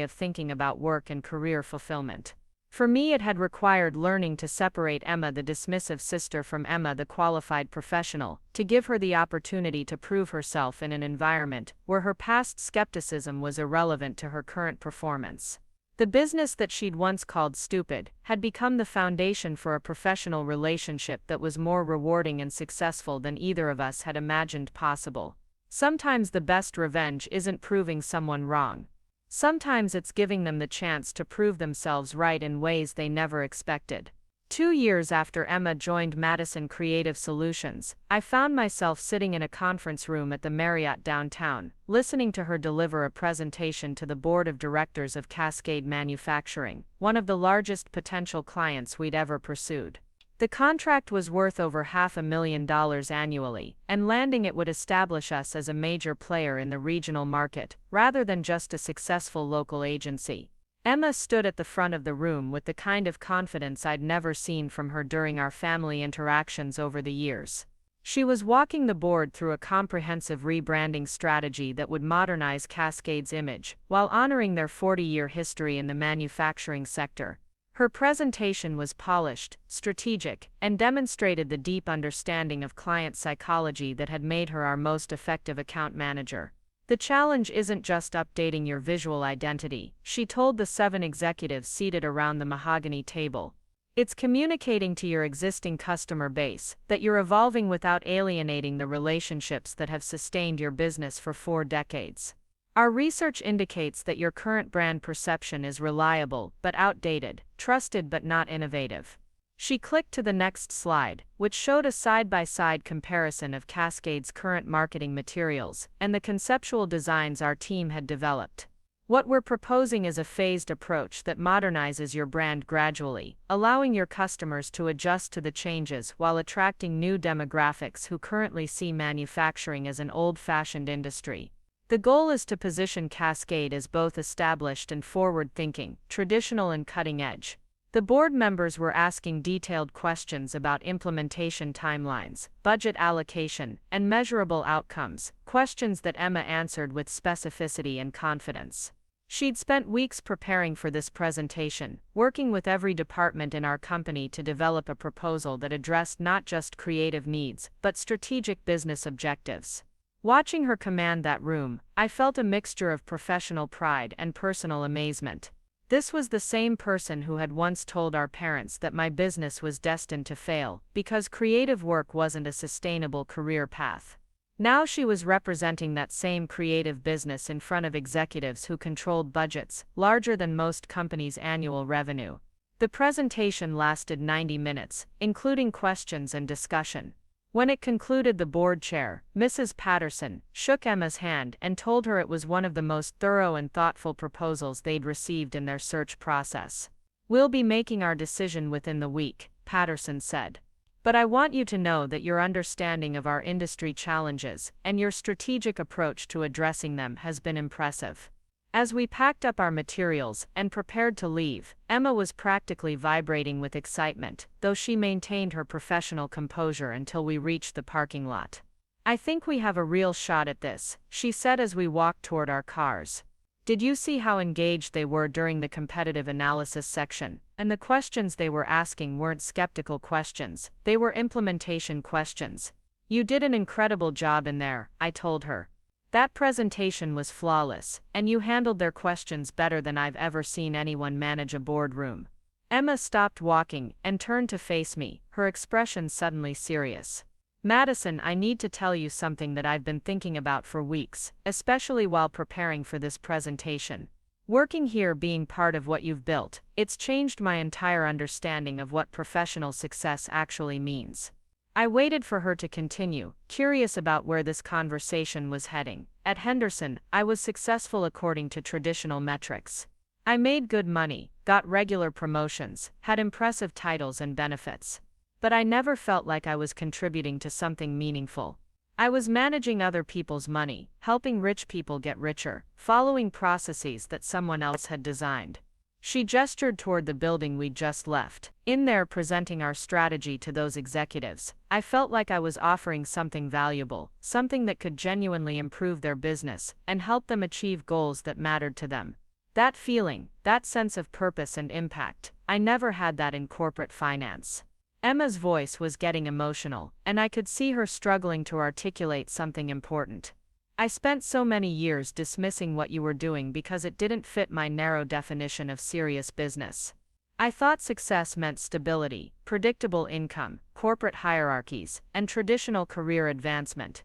of thinking about work and career fulfillment. For me, it had required learning to separate Emma the dismissive sister from Emma the qualified professional, to give her the opportunity to prove herself in an environment where her past skepticism was irrelevant to her current performance. The business that she'd once called stupid had become the foundation for a professional relationship that was more rewarding and successful than either of us had imagined possible. Sometimes the best revenge isn't proving someone wrong. Sometimes it's giving them the chance to prove themselves right in ways they never expected. 2 years after Emma joined Madison Creative Solutions, I found myself sitting in a conference room at the Marriott downtown, listening to her deliver a presentation to the board of directors of Cascade Manufacturing, one of the largest potential clients we'd ever pursued. The contract was worth over $500,000 annually, and landing it would establish us as a major player in the regional market, rather than just a successful local agency. Emma stood at the front of the room with the kind of confidence I'd never seen from her during our family interactions over the years. She was walking the board through a comprehensive rebranding strategy that would modernize Cascade's image, while honoring their 40-year history in the manufacturing sector. Her presentation was polished, strategic, and demonstrated the deep understanding of client psychology that had made her our most effective account manager. The challenge isn't just updating your visual identity, she told the 7 executives seated around the mahogany table. It's communicating to your existing customer base that you're evolving without alienating the relationships that have sustained your business for 4 decades. Our research indicates that your current brand perception is reliable but outdated, trusted but not innovative. She clicked to the next slide, which showed a side-by-side comparison of Cascade's current marketing materials and the conceptual designs our team had developed. What we're proposing is a phased approach that modernizes your brand gradually, allowing your customers to adjust to the changes while attracting new demographics who currently see manufacturing as an old-fashioned industry. The goal is to position Cascade as both established and forward-thinking, traditional and cutting-edge. The board members were asking detailed questions about implementation timelines, budget allocation, and measurable outcomes, questions that Emma answered with specificity and confidence. She'd spent weeks preparing for this presentation, working with every department in our company to develop a proposal that addressed not just creative needs, but strategic business objectives. Watching her command that room, I felt a mixture of professional pride and personal amazement. This was the same person who had once told our parents that my business was destined to fail because creative work wasn't a sustainable career path. Now she was representing that same creative business in front of executives who controlled budgets larger than most companies' annual revenue. The presentation lasted 90 minutes, including questions and discussion. When it concluded, the board chair, Mrs. Patterson, shook Emma's hand and told her it was one of the most thorough and thoughtful proposals they'd received in their search process. "We'll be making our decision within the week," Patterson said. "But I want you to know that your understanding of our industry challenges and your strategic approach to addressing them has been impressive." As we packed up our materials and prepared to leave, Emma was practically vibrating with excitement, though she maintained her professional composure until we reached the parking lot. "I think we have a real shot at this," she said as we walked toward our cars. "Did you see how engaged they were during the competitive analysis section? And the questions they were asking weren't skeptical questions, they were implementation questions. You did an incredible job in there," I told her. "That presentation was flawless, and you handled their questions better than I've ever seen anyone manage a boardroom." Emma stopped walking and turned to face me, her expression suddenly serious. "Madison, I need to tell you something that I've been thinking about for weeks, especially while preparing for this presentation. Working here, being part of what you've built, it's changed my entire understanding of what professional success actually means." I waited for her to continue, curious about where this conversation was heading. "At Henderson, I was successful according to traditional metrics. I made good money, got regular promotions, had impressive titles and benefits. But I never felt like I was contributing to something meaningful. I was managing other people's money, helping rich people get richer, following processes that someone else had designed." She gestured toward the building we'd just left. "In there, presenting our strategy to those executives, I felt like I was offering something valuable, something that could genuinely improve their business and help them achieve goals that mattered to them. That feeling, that sense of purpose and impact, I never had that in corporate finance." Emma's voice was getting emotional, and I could see her struggling to articulate something important. "I spent so many years dismissing what you were doing because it didn't fit my narrow definition of serious business. I thought success meant stability, predictable income, corporate hierarchies, and traditional career advancement.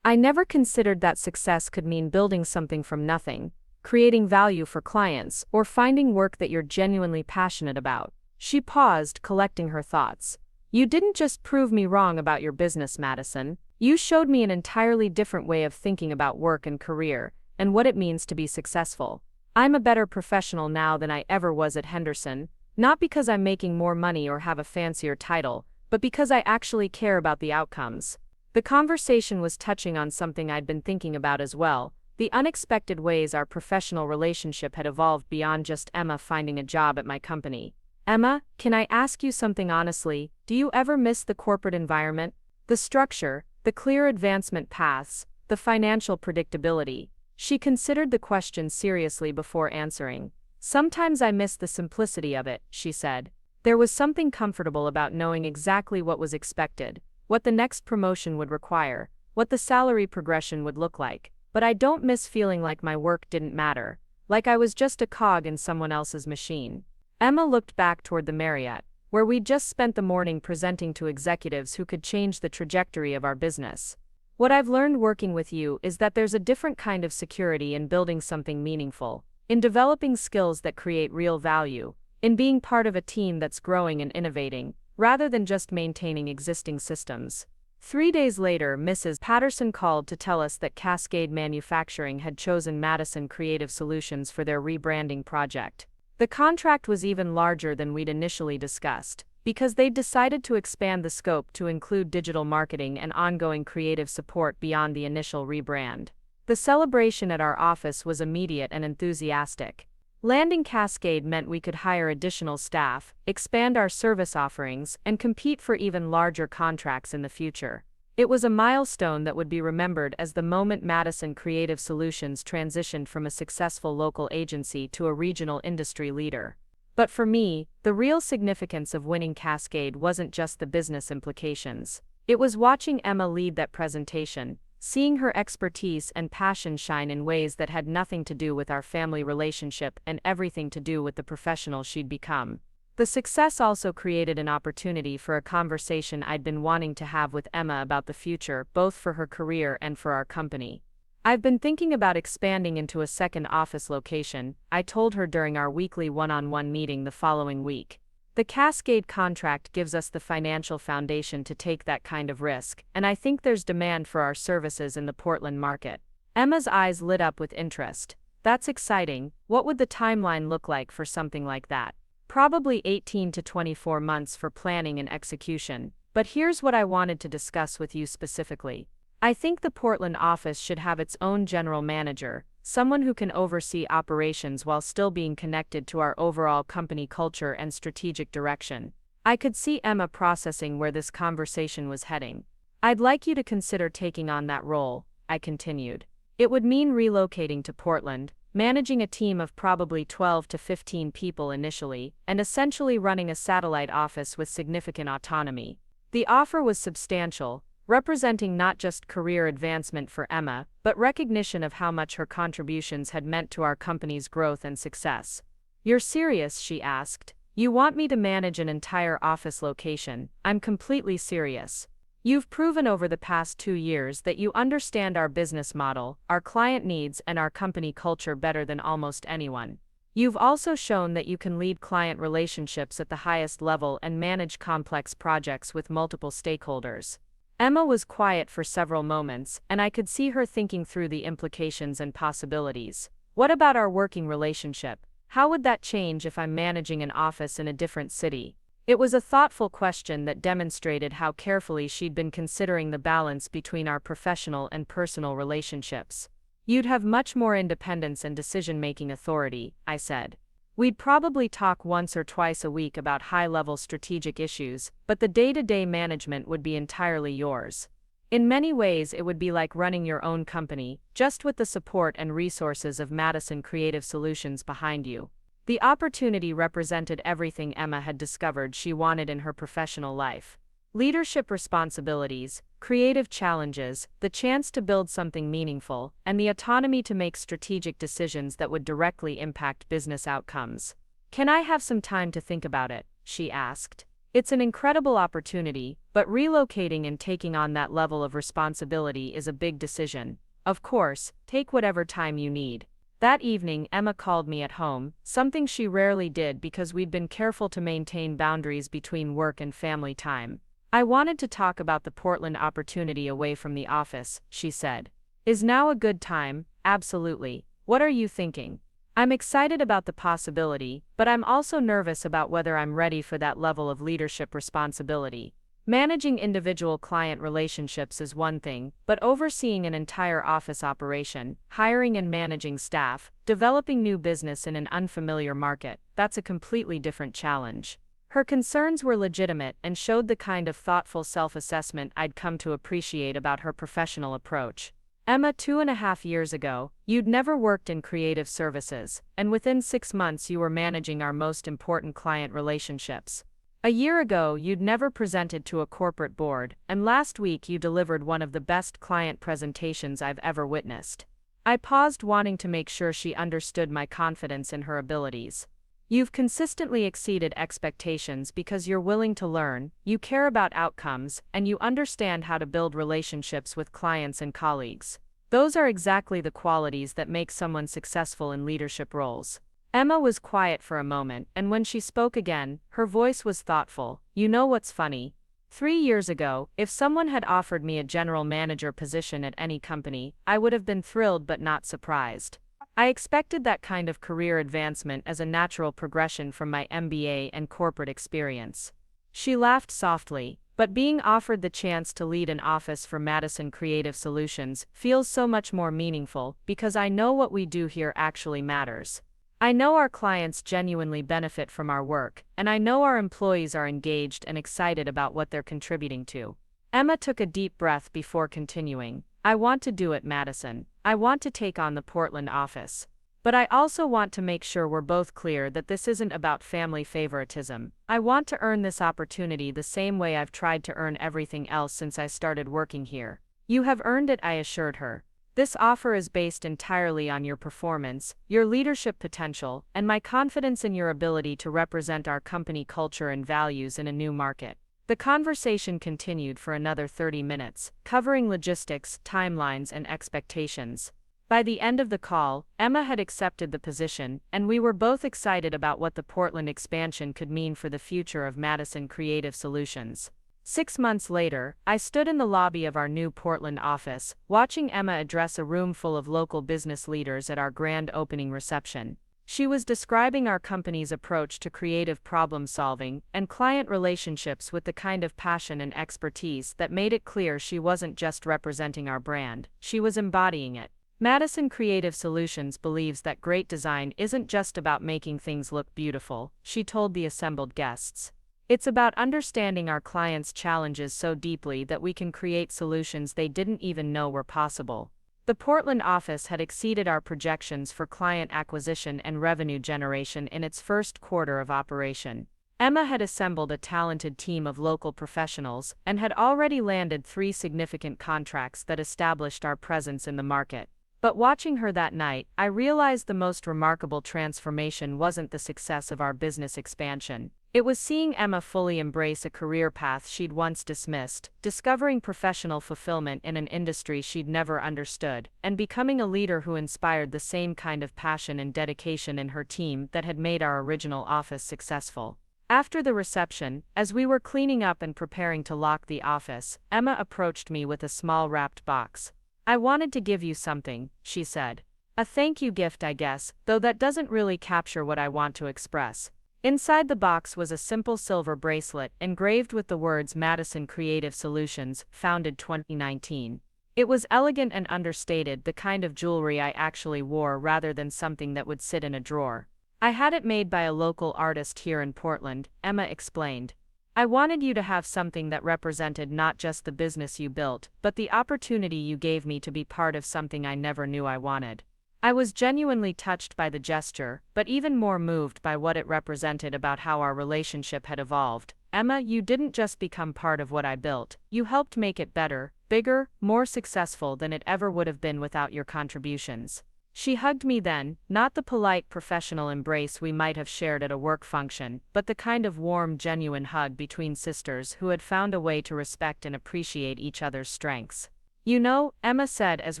I never considered that success could mean building something from nothing, creating value for clients, or finding work that you're genuinely passionate about." She paused, collecting her thoughts. "You didn't just prove me wrong about your business, Madison. You showed me an entirely different way of thinking about work and career, and what it means to be successful. I'm a better professional now than I ever was at Henderson, not because I'm making more money or have a fancier title, but because I actually care about the outcomes." The conversation was touching on something I'd been thinking about as well, the unexpected ways our professional relationship had evolved beyond just Emma finding a job at my company. "Emma, can I ask you something honestly? Do you ever miss the corporate environment? The structure, the clear advancement paths, the financial predictability?" She considered the question seriously before answering. "Sometimes I miss the simplicity of it," she said. "There was something comfortable about knowing exactly what was expected, what the next promotion would require, what the salary progression would look like. But I don't miss feeling like my work didn't matter, like I was just a cog in someone else's machine." Emma looked back toward the Marriott, where we'd just spent the morning presenting to executives who could change the trajectory of our business. "What I've learned working with you is that there's a different kind of security in building something meaningful, in developing skills that create real value, in being part of a team that's growing and innovating, rather than just maintaining existing systems." 3 days later, Mrs. Patterson called to tell us that Cascade Manufacturing had chosen Madison Creative Solutions for their rebranding project. The contract was even larger than we'd initially discussed, because they'd decided to expand the scope to include digital marketing and ongoing creative support beyond the initial rebrand. The celebration at our office was immediate and enthusiastic. Landing Cascade meant we could hire additional staff, expand our service offerings, and compete for even larger contracts in the future. It was a milestone that would be remembered as the moment Madison Creative Solutions transitioned from a successful local agency to a regional industry leader. But for me, the real significance of winning Cascade wasn't just the business implications. It was watching Emma lead that presentation, seeing her expertise and passion shine in ways that had nothing to do with our family relationship and everything to do with the professional she'd become. The success also created an opportunity for a conversation I'd been wanting to have with Emma about the future, both for her career and for our company. "I've been thinking about expanding into a second office location," I told her during our weekly one-on-one meeting the following week. "The Cascade contract gives us the financial foundation to take that kind of risk, and I think there's demand for our services in the Portland market." Emma's eyes lit up with interest. "That's exciting. What would the timeline look like for something like that?" "Probably 18 to 24 months for planning and execution, but here's what I wanted to discuss with you specifically. I think the Portland office should have its own general manager, someone who can oversee operations while still being connected to our overall company culture and strategic direction. I could see Emma processing where this conversation was heading. I'd like you to consider taking on that role, I continued. It would mean relocating to Portland, managing a team of probably 12 to 15 people initially, and essentially running a satellite office with significant autonomy. The offer was substantial, representing not just career advancement for Emma, but recognition of how much her contributions had meant to our company's growth and success. "You're serious?" she asked. "You want me to manage an entire office location?" "I'm completely serious. You've proven over the past 2 years that you understand our business model, our client needs, and our company culture better than almost anyone. You've also shown that you can lead client relationships at the highest level and manage complex projects with multiple stakeholders." Emma was quiet for several moments, and I could see her thinking through the implications and possibilities. "What about our working relationship? How would that change if I'm managing an office in a different city?" It was a thoughtful question that demonstrated how carefully she'd been considering the balance between our professional and personal relationships. "You'd have much more independence and decision-making authority," I said. "We'd probably talk once or twice a week about high-level strategic issues, but the day-to-day management would be entirely yours. In many ways it would be like running your own company, just with the support and resources of Madison Creative Solutions behind you." The opportunity represented everything Emma had discovered she wanted in her professional life. Leadership responsibilities, creative challenges, the chance to build something meaningful, and the autonomy to make strategic decisions that would directly impact business outcomes. "Can I have some time to think about it?" she asked. "It's an incredible opportunity, but relocating and taking on that level of responsibility is a big decision." "Of course, take whatever time you need." That evening, Emma called me at home, something she rarely did because we'd been careful to maintain boundaries between work and family time. "I wanted to talk about the Portland opportunity away from the office," she said. "Is now a good time?" "Absolutely. What are you thinking?" "I'm excited about the possibility, but I'm also nervous about whether I'm ready for that level of leadership responsibility. Managing individual client relationships is one thing, but overseeing an entire office operation, hiring and managing staff, developing new business in an unfamiliar market, that's a completely different challenge." Her concerns were legitimate and showed the kind of thoughtful self-assessment I'd come to appreciate about her professional approach. "Emma, 2.5 years ago, you'd never worked in creative services, and within 6 months you were managing our most important client relationships. A year ago, you'd never presented to a corporate board, and last week you delivered one of the best client presentations I've ever witnessed." I paused, wanting to make sure she understood my confidence in her abilities. "You've consistently exceeded expectations because you're willing to learn, you care about outcomes, and you understand how to build relationships with clients and colleagues. Those are exactly the qualities that make someone successful in leadership roles." Emma was quiet for a moment, and when she spoke again, her voice was thoughtful. "You know what's funny? 3 years ago, if someone had offered me a general manager position at any company, I would have been thrilled but not surprised. I expected that kind of career advancement as a natural progression from my MBA and corporate experience." She laughed softly. "But being offered the chance to lead an office for Madison Creative Solutions feels so much more meaningful because I know what we do here actually matters. I know our clients genuinely benefit from our work, and I know our employees are engaged and excited about what they're contributing to." Emma took a deep breath before continuing. "I want to do it, Madison. I want to take on the Portland office. But I also want to make sure we're both clear that this isn't about family favoritism. I want to earn this opportunity the same way I've tried to earn everything else since I started working here." "You have earned it," I assured her. "This offer is based entirely on your performance, your leadership potential, and my confidence in your ability to represent our company culture and values in a new market." The conversation continued for another 30 minutes, covering logistics, timelines, and expectations. By the end of the call, Emma had accepted the position, and we were both excited about what the Portland expansion could mean for the future of Madison Creative Solutions. 6 months later, I stood in the lobby of our new Portland office, watching Emma address a room full of local business leaders at our grand opening reception. She was describing our company's approach to creative problem-solving and client relationships with the kind of passion and expertise that made it clear she wasn't just representing our brand, she was embodying it. Madison Creative Solutions believes that great design isn't just about making things look beautiful, she told the assembled guests. It's about understanding our clients' challenges so deeply that we can create solutions they didn't even know were possible. The Portland office had exceeded our projections for client acquisition and revenue generation in its first quarter of operation. Emma had assembled a talented team of local professionals and had already landed 3 significant contracts that established our presence in the market. But watching her that night, I realized the most remarkable transformation wasn't the success of our business expansion. It was seeing Emma fully embrace a career path she'd once dismissed, discovering professional fulfillment in an industry she'd never understood, and becoming a leader who inspired the same kind of passion and dedication in her team that had made our original office successful. After the reception, as we were cleaning up and preparing to lock the office, Emma approached me with a small wrapped box. "I wanted to give you something," she said. "A thank you gift, I guess, though that doesn't really capture what I want to express." Inside the box was a simple silver bracelet engraved with the words Madison Creative Solutions, founded 2019. It was elegant and understated, the kind of jewelry I actually wore rather than something that would sit in a drawer. "I had it made by a local artist here in Portland," Emma explained. "I wanted you to have something that represented not just the business you built, but the opportunity you gave me to be part of something I never knew I wanted." I was genuinely touched by the gesture, but even more moved by what it represented about how our relationship had evolved. "Emma, you didn't just become part of what I built, you helped make it better, bigger, more successful than it ever would have been without your contributions." She hugged me then, not the polite professional embrace we might have shared at a work function, but the kind of warm, genuine hug between sisters who had found a way to respect and appreciate each other's strengths. "You know," Emma said as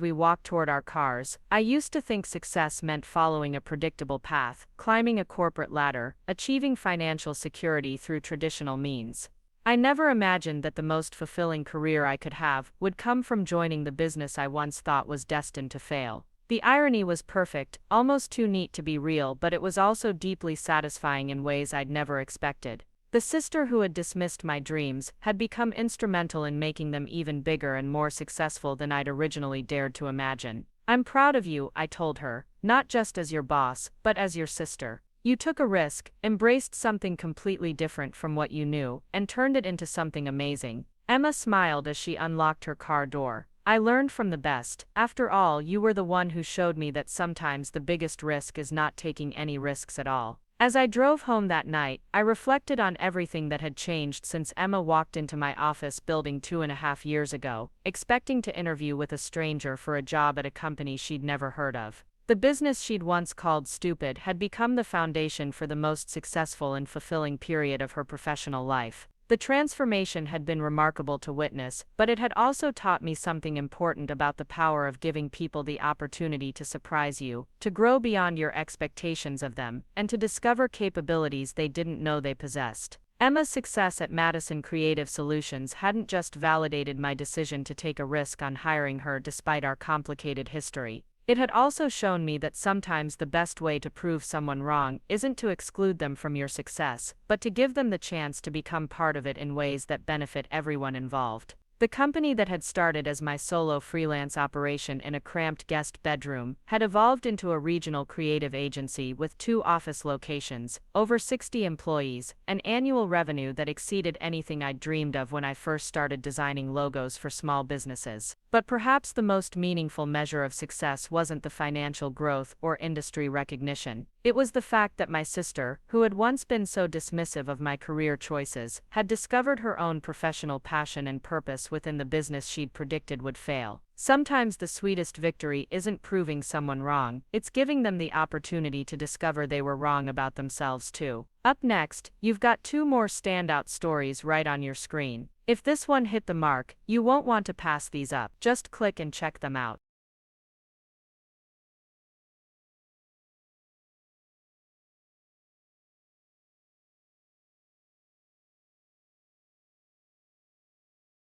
we walked toward our cars, "I used to think success meant following a predictable path, climbing a corporate ladder, achieving financial security through traditional means. I never imagined that the most fulfilling career I could have would come from joining the business I once thought was destined to fail." The irony was perfect, almost too neat to be real, but it was also deeply satisfying in ways I'd never expected. The sister who had dismissed my dreams had become instrumental in making them even bigger and more successful than I'd originally dared to imagine. "I'm proud of you," I told her, "not just as your boss, but as your sister. You took a risk, embraced something completely different from what you knew, and turned it into something amazing." Emma smiled as she unlocked her car door. "I learned from the best. After all, you were the one who showed me that sometimes the biggest risk is not taking any risks at all." As I drove home that night, I reflected on everything that had changed since Emma walked into my office building 2.5 years ago, expecting to interview with a stranger for a job at a company she'd never heard of. The business she'd once called stupid had become the foundation for the most successful and fulfilling period of her professional life. The transformation had been remarkable to witness, but it had also taught me something important about the power of giving people the opportunity to surprise you, to grow beyond your expectations of them, and to discover capabilities they didn't know they possessed. Emma's success at Madison Creative Solutions hadn't just validated my decision to take a risk on hiring her despite our complicated history. It had also shown me that sometimes the best way to prove someone wrong isn't to exclude them from your success, but to give them the chance to become part of it in ways that benefit everyone involved. The company that had started as my solo freelance operation in a cramped guest bedroom had evolved into a regional creative agency with 2 office locations, over 60 employees, and annual revenue that exceeded anything I'd dreamed of when I first started designing logos for small businesses. But perhaps the most meaningful measure of success wasn't the financial growth or industry recognition. It was the fact that my sister, who had once been so dismissive of my career choices, had discovered her own professional passion and purpose within the business she'd predicted would fail. Sometimes the sweetest victory isn't proving someone wrong, it's giving them the opportunity to discover they were wrong about themselves too. Up next, you've got 2 more standout stories right on your screen. If this one hit the mark, you won't want to pass these up. Just click and check them out.